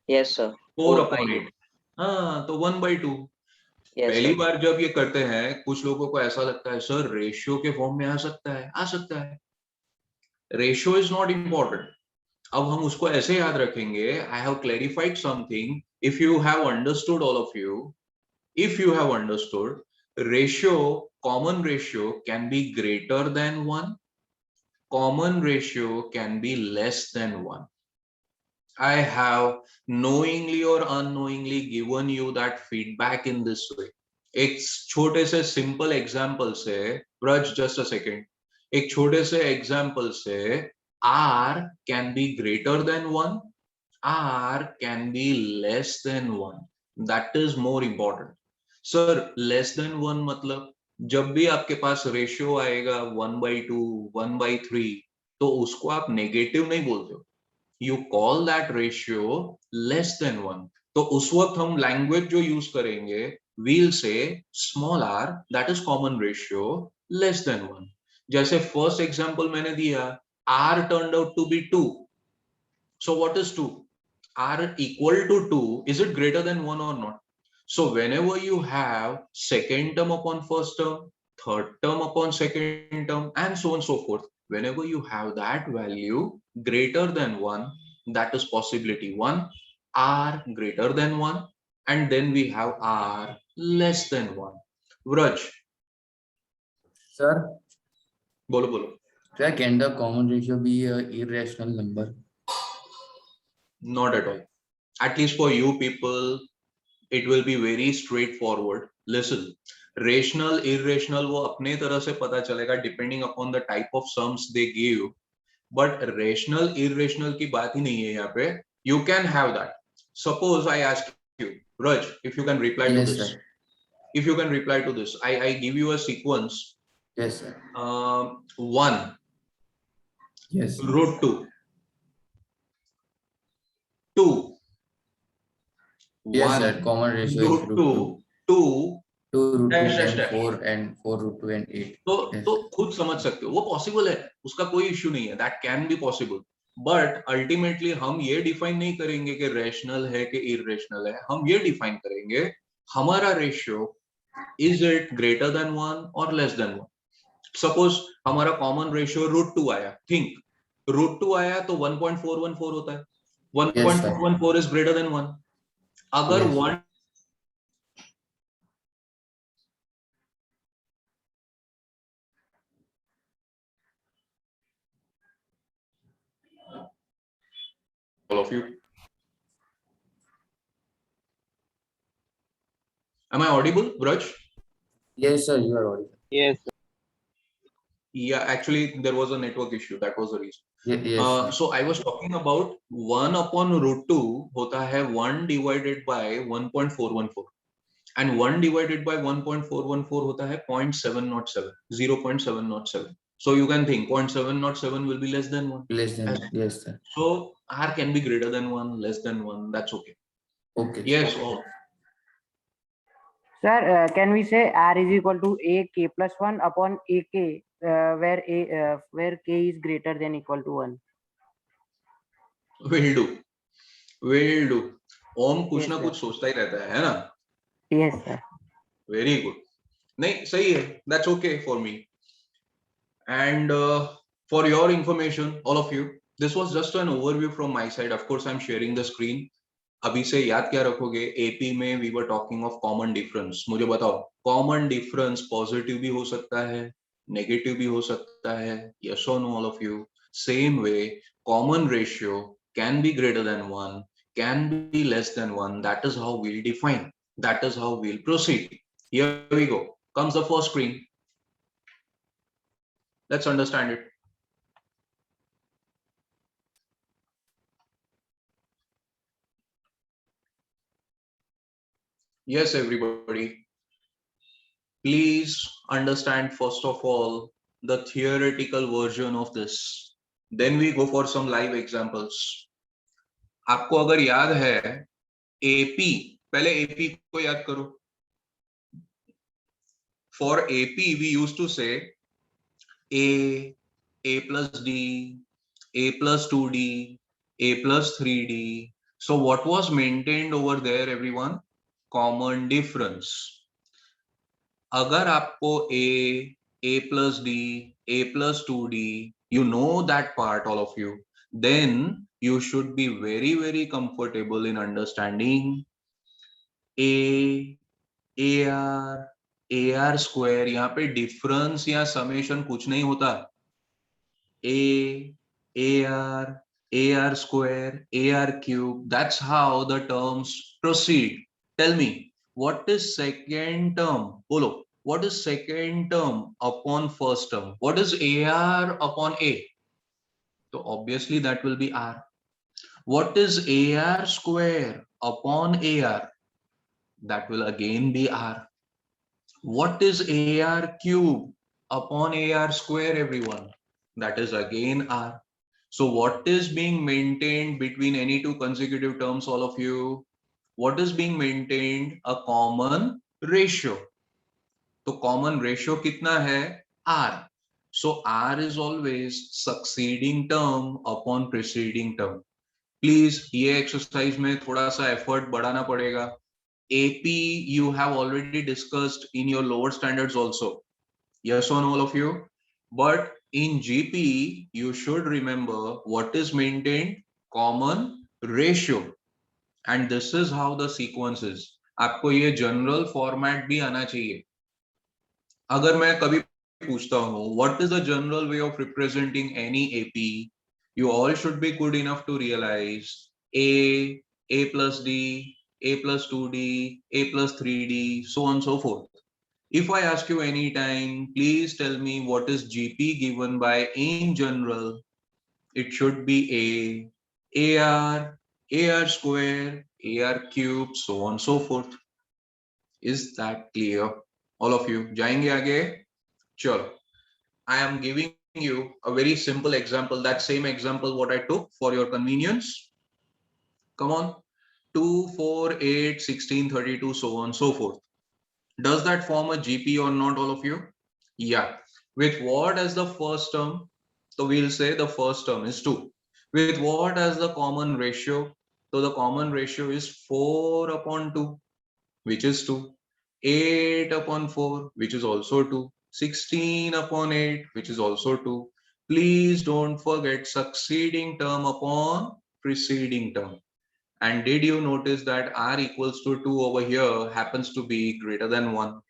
Yes, sir. 4 4 by upon 2. 8. हाँ, तो 1 by 2. Yes, पहली sir. बार जब ये करते हैं, कुछ लोगों को ऐसा लगता है सर रेशियो के फॉर्म में आ सकता है. Ratio is not important. अब हम उसको ऐसे याद रखेंगे. I have clarified something. If you have understood, all of you, if you have understood, ratio, common ratio can be greater than 1, common ratio can be less than 1. I have knowingly or unknowingly given you that feedback in this way. एक छोटे से simple example से, Raj, just a second. एक छोटे से example से R can be greater than 1, R can be less than 1. That is more important. Sir less than 1 मतलब जब भी आपके पास रेशियो आएगा 1/2, 1/3, तो उसको आप नेगेटिव नहीं बोलते हो. You call that ratio less than 1. तो उस वक्त हम लैंग्वेज जो यूज करेंगे, we'll say small r, that is common ratio, less than 1. जैसे फर्स्ट एग्जांपल मैंने दिया, r turned out to be 2. So what is 2? R equal to 2. Is it greater than 1 और not? So whenever you have second term upon first term, third term upon second term, and so on and so forth, whenever you have that value greater than 1, that is possibility 1, R greater than 1, and then we have R less than 1. Vraj, Sir, bolo. sir, can the common ratio be an irrational number? Not at all. At least for you people, it will be very straightforward. Listen, rational, irrational वो अपने तरह से पता चलेगा depending upon the type of sums they give. But rational, irrational की बात ही नहीं है यहाँ पे. You can have that. Suppose I ask you, Raj, if you can reply to Yes, this. sir. If you can reply to this, I give you a sequence. Yes, sir. 1, Yes, sir. root 2, 2, Yes, 1, sir. Common ratio is root 2, 2, 2 root 2 dash, dash, and dash. 4 and 4 root 2 and 8. Yes, तो sir. खुद समझ सकते हो वो possible है, उसका कोई issue नहीं है. That can be possible. But ultimately हम ये डिफाइन नहीं करेंगे कि रैशनल है कि इरेशनल है. हम ये डिफाइन करेंगे हमारा ratio is it greater than 1 और लेस देन 1. सपोज हमारा कॉमन रेशियो √2 आया. थिंक √2 आया तो 1.414 होता है. 1.414 इज ग्रेटर देन 1. अगर Yes. 1 all of you? Am I audible, Braj? Yes, sir, you are audible. Yes. Yeah, actually there was a network issue. That was the reason. Yes, sir. So I was talking about 1 upon root 2 hota hai 1 divided by 1.414 and 1 divided by 1.414 hota hai 0.707, 0.707. So you can think 0.707 will be less than 1. Less than, yes, sir. So R can be greater than 1, less than 1. That's okay. Okay. Yes. Sir, can we say R is equal to a k plus 1 upon a k, where k is greater than equal to 1? Will do. Will do. ओम कुछ Yes, ना sir. कुछ सोचता ही रहता है ना? Yes, sir. Very good. नहीं सही है. That's okay for me. And for your information, all of you, this was just an overview from my side. Of course, I'm sharing the screen. अभी से याद क्या रखोगे? AP में we were talking of common difference. मुझे बताओ, common difference positive भी हो सकता है, negative भी हो सकता है. Yes or no, all of you? Same way, common ratio can be greater than 1, can be less than 1. That is how we'll define. That is how we'll proceed. Here we go. Comes the first screen. Let's understand it. Yes, everybody. Please understand first of all the theoretical version of this. Then we go for some live examples. आपको अगर याद है AP, पहले AP को याद करो. For AP we used to say A plus D, A plus 2D, A plus 3D. So what was maintained over there, everyone? Common difference. अगर आपको A plus D, A plus 2D, you know that part, all of you, then you should be very, very comfortable in understanding AR square. यहाँ पे difference या summation कुछ नहीं होता. AR square, AR cube. That's how the terms proceed. Tell me, what is second term? Bolo, what is second term upon first term? What is AR upon A? So obviously that will be R. What is AR square upon AR? That will again be R. What is AR cube upon AR square, everyone? That is again R. So what is being maintained between any two consecutive terms, all of you? What is being maintained? A common ratio. So common ratio kitna hai? R. So R is always succeeding term upon preceding term. Please ये exercise में थोड़ा सा effort बढ़ाना पड़ेगा. AP you have already discussed in your lower standards also. Yes or no, all of you? But in GP, you should remember what is maintained? Common ratio. And this is how the sequence is. आपको ये general format भी आना चाहिए. अगर मैं कभी पूछता हूँ, what is the general way of representing any AP? You all should be good enough to realize A plus D, A plus 2D, A plus 3D, so on and so forth. If I ask you anytime, please tell me what is GP given by in general. It should be AR, AR square, AR cube, so on and so forth. Is that clear? All of you, जाएंगे आगे? Sure. I am giving you a very simple example. That same example what I took for your convenience. Come on. 2, 4, 8, 16, 32, so on and so forth. Does that form a GP or not, all of you? Yeah. With what as the first term? So we'll say the first term is 2. With what as the common ratio? So the common ratio is 4 upon 2, which is 2. 8 upon 4, which is also 2. 16 upon 8, which is also 2. Please don't forget succeeding term upon preceding term. And did you notice that R equals to 2 over here happens to be greater than 1?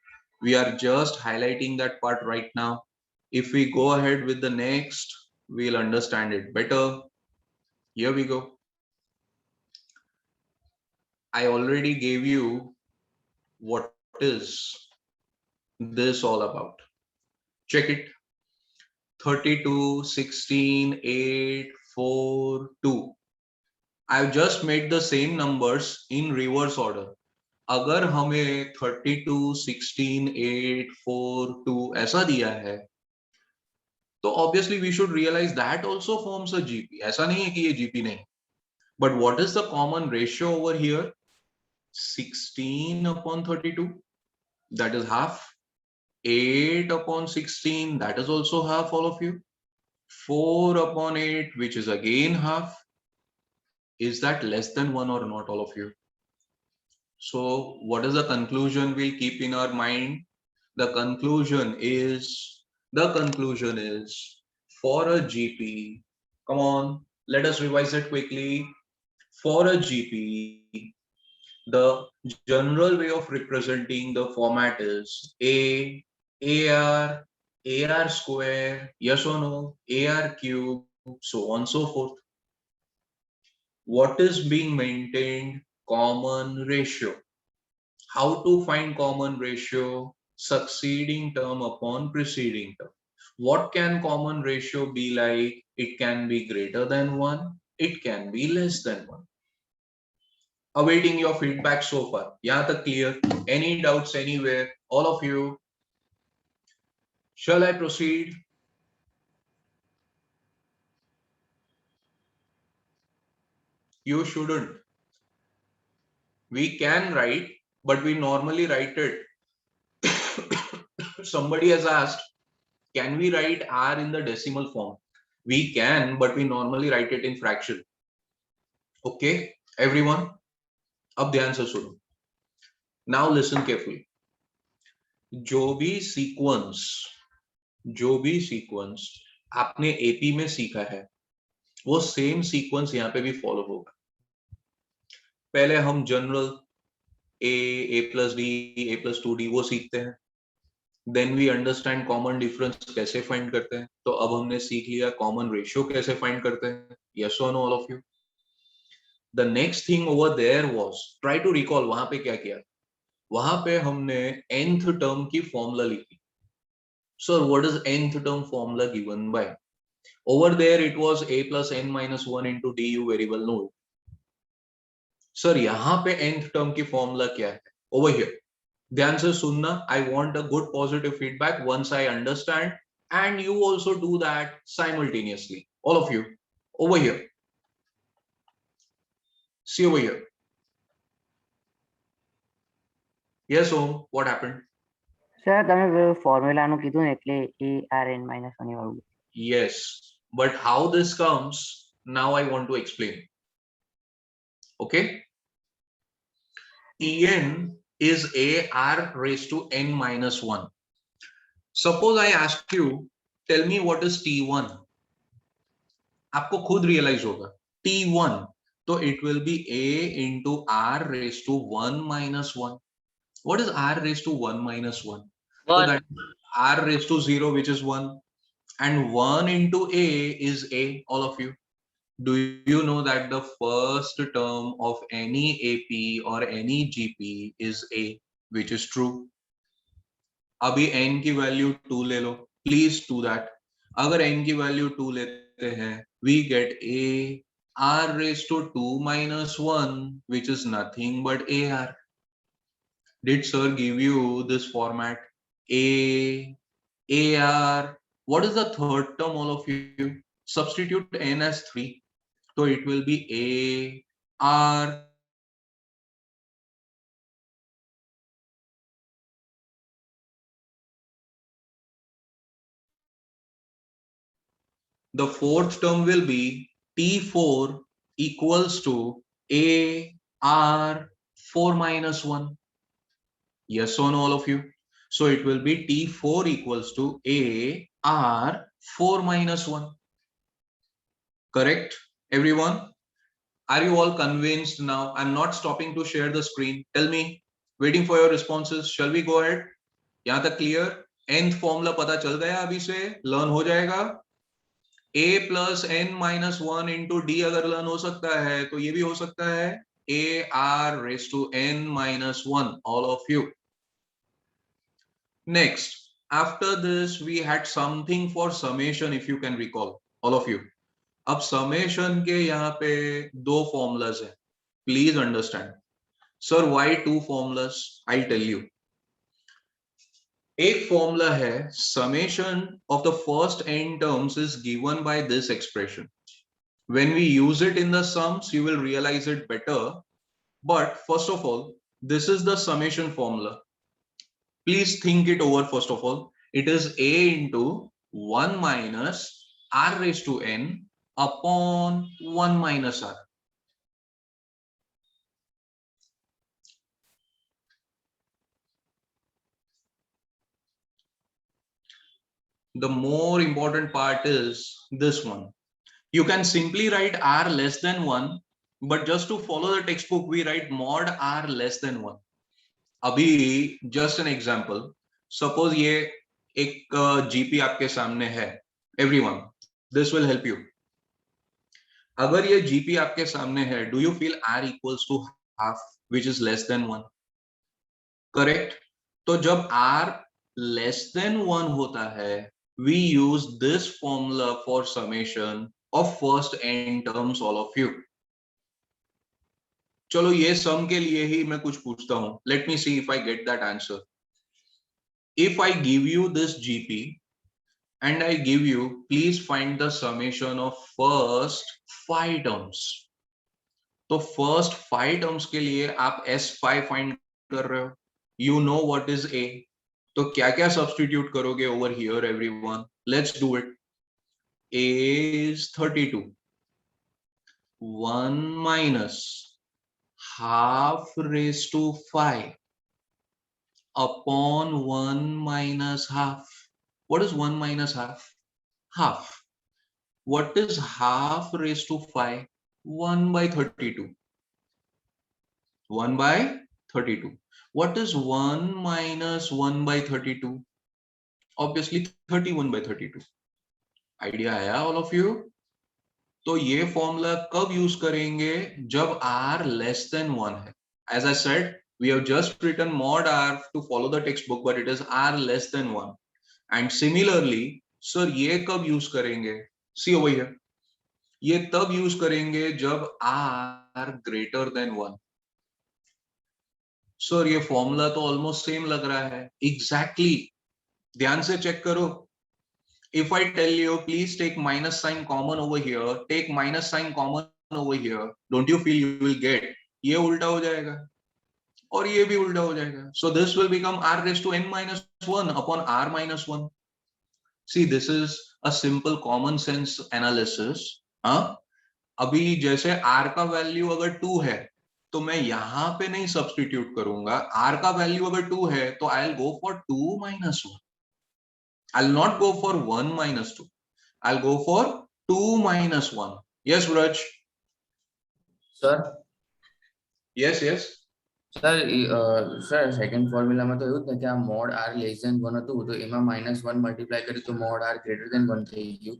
We are just highlighting that part right now. If we go ahead with the next, we'll understand it better. Here we go. I already gave you what is this all about. Check it. 32, 16, 8, 4, 2. I've just made the same numbers in reverse order. अगर हमें 32, 16, 8, 4, 2 ऐसा दिया है, तो obviously we should realize that also forms a GP. ऐसा नहीं है कि ये GP नहीं. But what is the common ratio over here? 16 upon 32, that is half. 8 upon 16, that is also half, all of you. 4 upon 8, which is again half. Is that less than 1 or not, all of you? So what is the conclusion we'll keep in our mind? The conclusion is for a GP, come on, let us revise it quickly. For a GP, the general way of representing the format is AR, AR square, yes or no, AR cube, so on so forth. What is being maintained? Common ratio. How to find common ratio? Succeeding term upon preceding term. What can common ratio be like? It can be greater than 1. It can be less than 1. Awaiting your feedback so far. Yahan tak clear? Any doubts anywhere? All of you? Shall I proceed? You shouldn't. We can write, but we normally write it. Somebody has asked, can we write R in the decimal form? We can, but we normally write it in fraction. Okay, everyone? Ab dhyan se suno. Now listen carefully. जो भी sequence आपने AP में सीखा है, वो same sequence यहाँ पे भी follow होगा. पहले हम general A plus D, A plus 2D वो सीखते हैं. Then we understand common difference कैसे find करते हैं. तो अब हमने सीख लिया common ratio कैसे find करते हैं. Yes or no, all of you? The next thing over there was, try to recall वहां पे क्या किया. वहां पे हमने nth term की formula लिखी. Sir, what is nth term formula given by? Over there it was A plus n minus 1 into D, you very well know. Sir, यहाँ पे nth term की formula क्या है? Over here. ध्यान से सुनना. I want a good positive feedback once I understand, and you also do that simultaneously. All of you. Over here. See over here. Yes, Om. What happened? Sir તમે ફોર્મ્યુલાનું કીધું ને એટલે ARN -1 એ વાળું. Yes, but how this comes, now I want to explain. Okay. Tn is AR raised to n minus 1. Suppose I ask you, tell me what is T1. आपको खुद realize होगा. T1, so it will be A into R raised to 1 minus 1. What is R raised to 1 minus 1? So that R raised to 0, which is 1. And 1 into A is A, all of you. Do you know that the first term of any AP or any GP is A, which is true? अभी n की value 2 ले लो. Please do that. अगर n की value 2 लेते हैं, we get A R raised to 2 minus 1, which is nothing but AR. Did sir give you this format? A, AR. What is the third term, all of you? Substitute n as 3. So it will be A, R. The fourth term will be T4 equals to A, R, 4 minus 1. Yes or no, all of you? So it will be T4 equals to A, R, 4 minus 1. Correct, everyone? Are you all convinced now? I'm not stopping to share the screen. Tell me, waiting for your responses. Shall we go ahead? यहाँ तक clear? Nth formula पता चल गया अभी से? Learn हो जाएगा? A plus n minus 1 into D अगर learn हो सकता है, तो ये भी हो सकता है. AR raised to N minus 1, all of you. Next, after this, we had something for summation, if you can recall, all of you. अब summation के यहाँ पे दो formulas हैं. Please understand. Sir, why two formulas? I'll tell you. एक formula है summation of the first n terms is given by this expression. When we use it in the sums, you will realize it better. But first of all, this is the summation formula. Please think it over first of all. It is A into 1 minus R raised to N upon 1 minus R. The more important part is this one. You can simply write R less than 1, but just to follow the textbook, we write mod R less than 1. अभी just an example. Suppose ये एक GP आपके सामने है. Everyone, this will help you. अगर ये GP आपके सामने है, do you feel R equals to half, which is less than 1? Correct? तो जब R less than 1 होता है, we use this formula for summation of first n terms, all of you. चलो ये sum के लिए ही मैं कुछ पूछता हूं. Let me see if I get that answer. If I give you this GP and I give you, please find the summation of first 5 terms. तो first 5 terms के लिए आप S5 find कर रहे हो. You know what is A. तो क्या क्या substitute करोगे over here, everyone? Let's do it. A is 32. 1 minus half raised to 5 upon 1 minus half. What is 1 minus half? Half. What is half raised to 5? 1 by 32. 1 by 32. What is 1 minus 1 by 32? Obviously 31 by 32. Idea आया all of you? तो ये formula कब use करेंगे? जब R less than 1 है. As I said, we have just written mod R to follow the textbook, but it is R less than 1. And similarly, sir, ये कब use करेंगे? See over here. ये तब use करेंगे जब R greater than 1. Sir, ये formula तो almost same लग रहा है. Exactly. ध्यान से चेक करो. If I tell you, please take minus sign common over here, take minus sign common over here, don't you feel you will get? ये उल्टा हो जाएगा और ये भी उल्टा हो जाएगा. So this will become R raised to N minus 1 upon R minus 1. See, this is a simple common sense analysis. हाँ, अभी जैसे R का वैल्यू अगर 2 है, तो मैं यहाँ पे नहीं सब्स्टिट्यूट करूंगा. R का वैल्यू अगर 2 है, तो I'll go for 2 minus 1. I'll not go for 1 minus 2. I'll go for 2 minus 1. Yes, Raj? Sir, Yes, yes. sir, sir, second formula માં તો એવું જ ને કે આ mod R less than 1 હતું તો એમાં -1 મલ્ટીપ્લાય કરી તો mod R greater than 1 થઈ ગયું.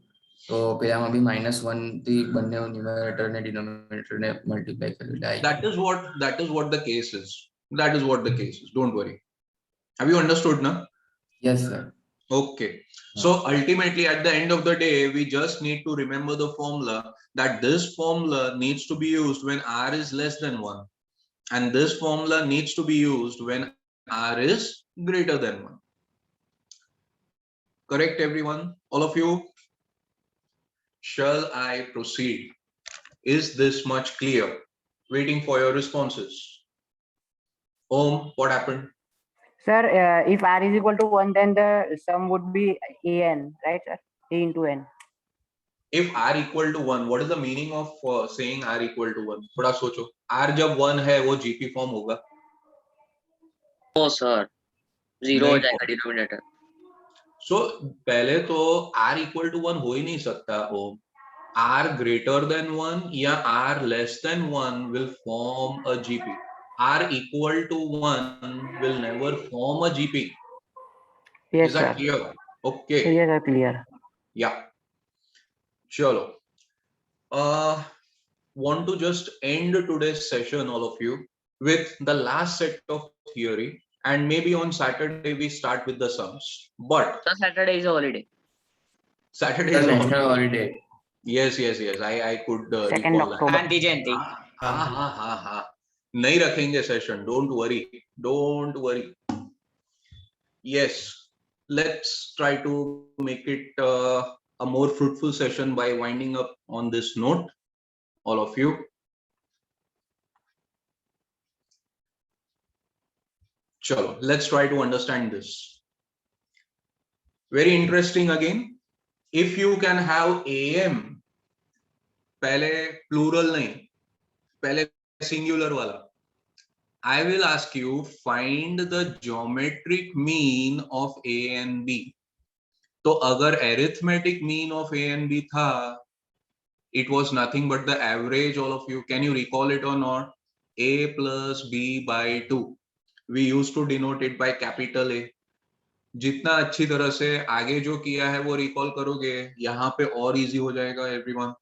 તો પેલામાં બી -1 થી બંને ન્યુમરેટર ને ડિનોમિનેટર ને મલ્ટીપ્લાય કર્યું. That is what the case is. That is what the case is. Don't worry. Have you understood now? Yes, sir. Okay. So ultimately at the end of the day, we just need to remember the formula, that this formula needs to be used when R is less than 1. And this formula needs to be used when R is greater than 1. Correct, everyone? All of you? Shall I proceed? Is this much clear? Waiting for your responses. Om, what happened? Sir, if R is equal to 1, then the sum would be AN, right, sir? A into N. If R equal to 1, what is the meaning of saying R equal to 1? थोड़ा सोचो. R जब 1 है, वो GP form होगा. No sir, 0 हो नहीं जाएगा denominator. So पहले तो R equal to 1 हो ही नहीं सकता. R greater than 1 या R less than 1 will form a GP. R equal to 1 will never form a GP. Yes, Is that sir. clear? Okay. Yes, sir, clear. Yeah. चलो. want to just end today's session, all of you, with the last set of theory, and maybe on Saturday we start with the sums. But So Saturday is a holiday. Saturday The is a national holiday. holiday. Yes, yes, yes. I could 2nd recall that. October. Gandhi Jayanti. हाँ नहीं रखेंगे session. Don't worry. Don't worry. Yes, let's try to make it a more fruitful session by winding up on this note, all of you. Chalo, let's try to understand this. Very interesting again. If you can have AM, पहले plural नहीं, पहले singular वाला. I will ask you, find the geometric mean of A and B. तो अगर arithmetic mean of A and B था, it was nothing but the average, all of you. Can you recall it or not? A plus B by 2. We used to denote it by capital A. जितना अच्छी तरह से आगे जो किया है वो रिकॉल करोगे, यहाँ पे और इजी हो जाएगा everyone.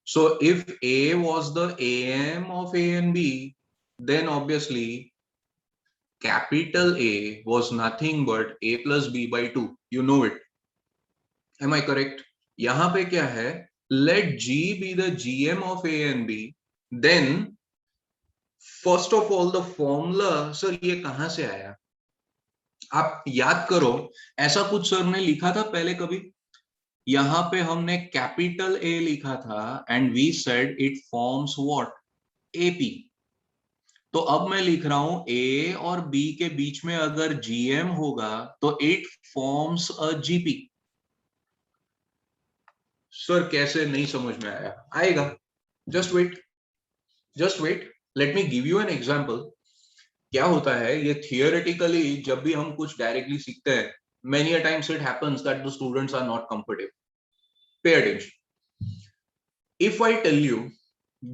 So if A was the AM of A and B, then obviously capital A was nothing but A plus B by 2. You know it. Am I correct? यहाँ पे क्या है? Let G be the GM of A and B. Then first of all the formula, sir ये कहाँ से आया? आप याद करो, ऐसा कुछ सर ने लिखा था पहले कभी? यहाँ पे हमने कैपिटल A लिखा था and we said it forms what? AP. तो अब मैं लिख रहा हूं A और B के बीच में अगर GM होगा तो it forms a GP. Sir कैसे नहीं समझ में आया? आएगा. Just wait. Just wait. Let me give you an example. क्या होता है ये theoretically जब भी हम कुछ directly सीखते हैं, many a times it happens that the students are not comfortable. Pay attention. If I tell you,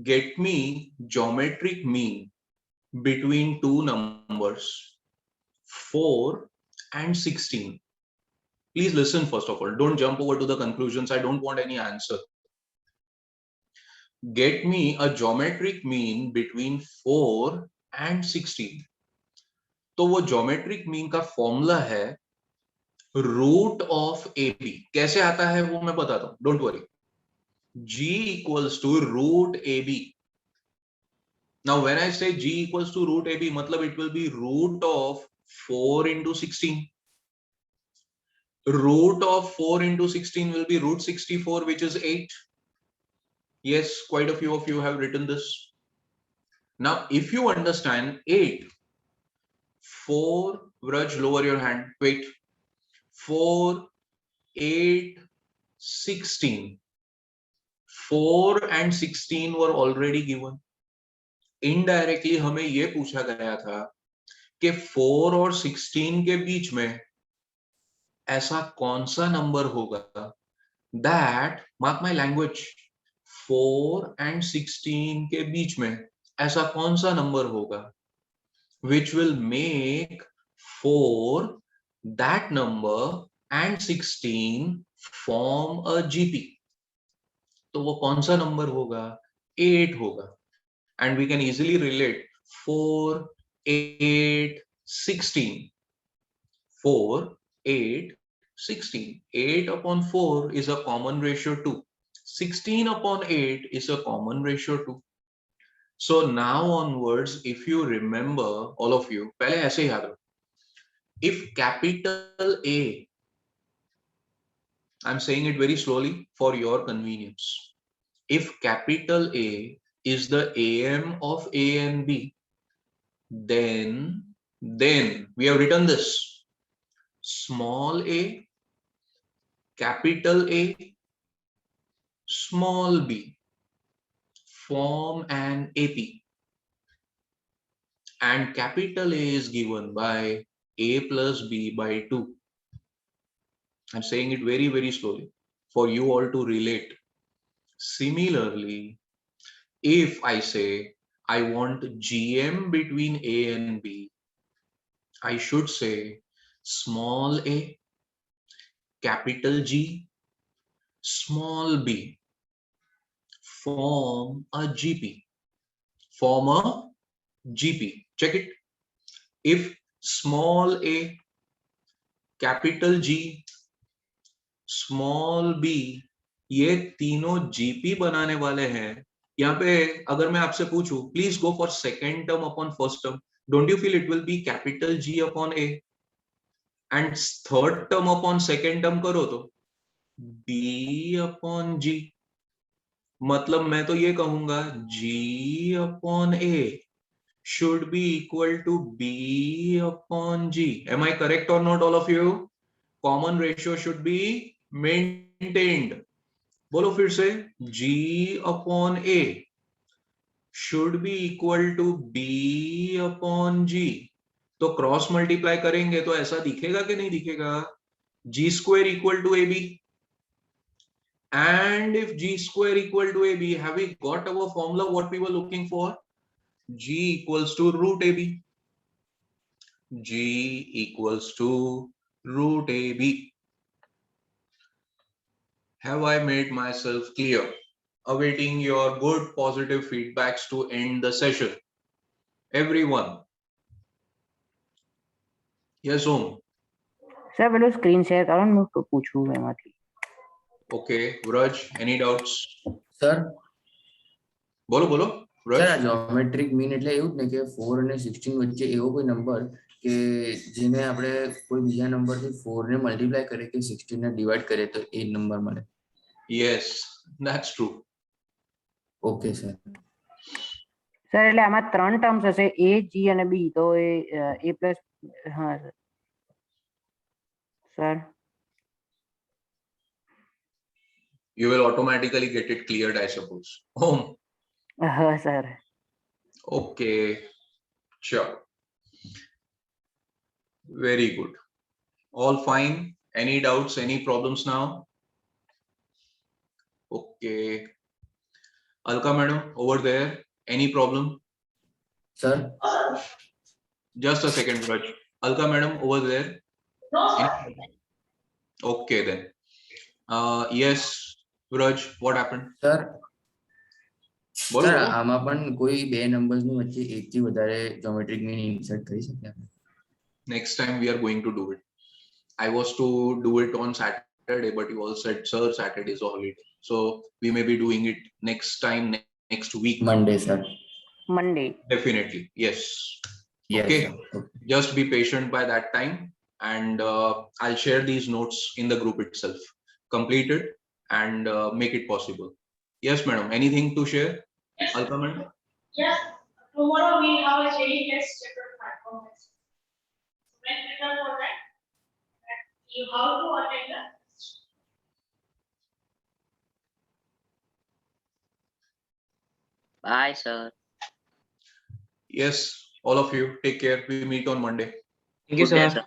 get me geometric mean between two numbers 4 and 16. Please listen first of all. Don't jump over to the conclusions. I don't want any answer. Get me a geometric mean between 4 and 16. तो वो geometric mean का formula है root of AB. कैसे आता है वो मैं बताता हूँ. Don't worry. G equals to root AB. Now when I say G equals to root AB, मतलब it will be root of 4 into 16. Root of 4 into 16 will be root 64, which is 8. Yes, quite a few of you have written this. Now, if you understand 8, 4, Vraj, lower your hand, wait. 4, 8, 16. 4 and 16 were already given. Indirectly, हमें ये पूछा गया था कि 4 और 16 के बीच में ऐसा कौन सा नंबर होगा that, mark my language, 4 and 16 के बीच में ऐसा कौन सा नंबर होगा which will make 4, that number and 16 form a GP. तो वो कौन सा नंबर होगा? 8 होगा. And we can easily relate 4, 8, 16. 4, 8, 16. 8 upon 4 is a common ratio 2. 16 upon 8 is a common ratio 2. So now onwards, if you remember, all of you, पहले ऐसे याद रखो. If capital A, I'm saying it very slowly for your convenience. If capital A is the AM of A and B, then we have written this. Small a, capital A, small b form an AP, and capital A is given by A plus B by 2. I'm saying it very, very slowly for you all to relate. Similarly, if I say I want GM between A and B, I should say small a, capital G, small b form a GP. Form a GP. Check it. If small a, capital G, small b, ये तीनों GP बनाने वाले हैं. यहाँ पे अगर मैं आपसे पूछूं, please go for second term upon first term. Don't you feel it will be capital G upon A, and third term upon second term करो तो बी अपॉन जी. मतलब मैं तो ये कहूंगा G upon A should be equal to b upon g. Am I correct or not, all of you? Common ratio should be maintained. बोलो फिर से, g upon a should be equal to b upon g. तो cross multiply करेंगे तो ऐसा दिखेगा कि नहीं दिखेगा? g square equal to ab. And if g square equal to ab, have we got our formula what we were looking for? G equals to root AB. G equals to root AB. Have I made myself clear? Awaiting your good positive feedbacks to end the session. Everyone. Yes, Om. Sir પેલું screen share કરો ને હું પૂછું એમાંથી. Okay, Raj, any doubts? Sir બોલો બોલો sir આ Raj. જ્યોમેટ્રિક mean એટલે એવું જ ને કે 4 અને 16 વચ્ચે એવો કોઈ નંબર કે જેને આપણે કોઈ બીજા નંબરથી 4 ને મલ્ટીપ્લાય કરીએ કે 16 ને ડિવાઈડ કરીએ તો એ નંબર મળે. Yes, that's true. Okay sir. Sir એટલે આમાં 3 ટર્મ્સ હશે, એ જી અને બી, તો એ a પ્લસ. હા sir. You will automatically get it cleared, I suppose. Om. હા sir. Okay, sure. Very good. All fine. Any doubts, any problems now? Okay. Alka madam, over there, any problem? Sir Just a second, Raj. Alka madam, over there. No, sir. Okay then. Yes, Raj, what happened? Sir બોલો, sir બોલો. આમાં પણ કોઈ બે નંબર્સની વચ્ચે એકથી વધારે જ્યોમેટ્રિક mean insert કરી શકીએ આપણે? Next time we are going to do it. I was to do it on Saturday, but you all said, sir, Saturday is a holiday. So we may be doing it next time, next week. Monday sir. Monday. Definitely, yes. Yes Okay. Sir. Just be patient by that time, and I'll share these notes in the group itself. Complete it and make it possible. Yes, madam. Anything to share? Yes. Alka madam? Yes, tomorrow we have a training test chapter 5 comments. When prepare for that, you have to attend the. Bye, sir. Yes, all of you. Take care. We meet on Monday. Thank you Good day, sir. sir.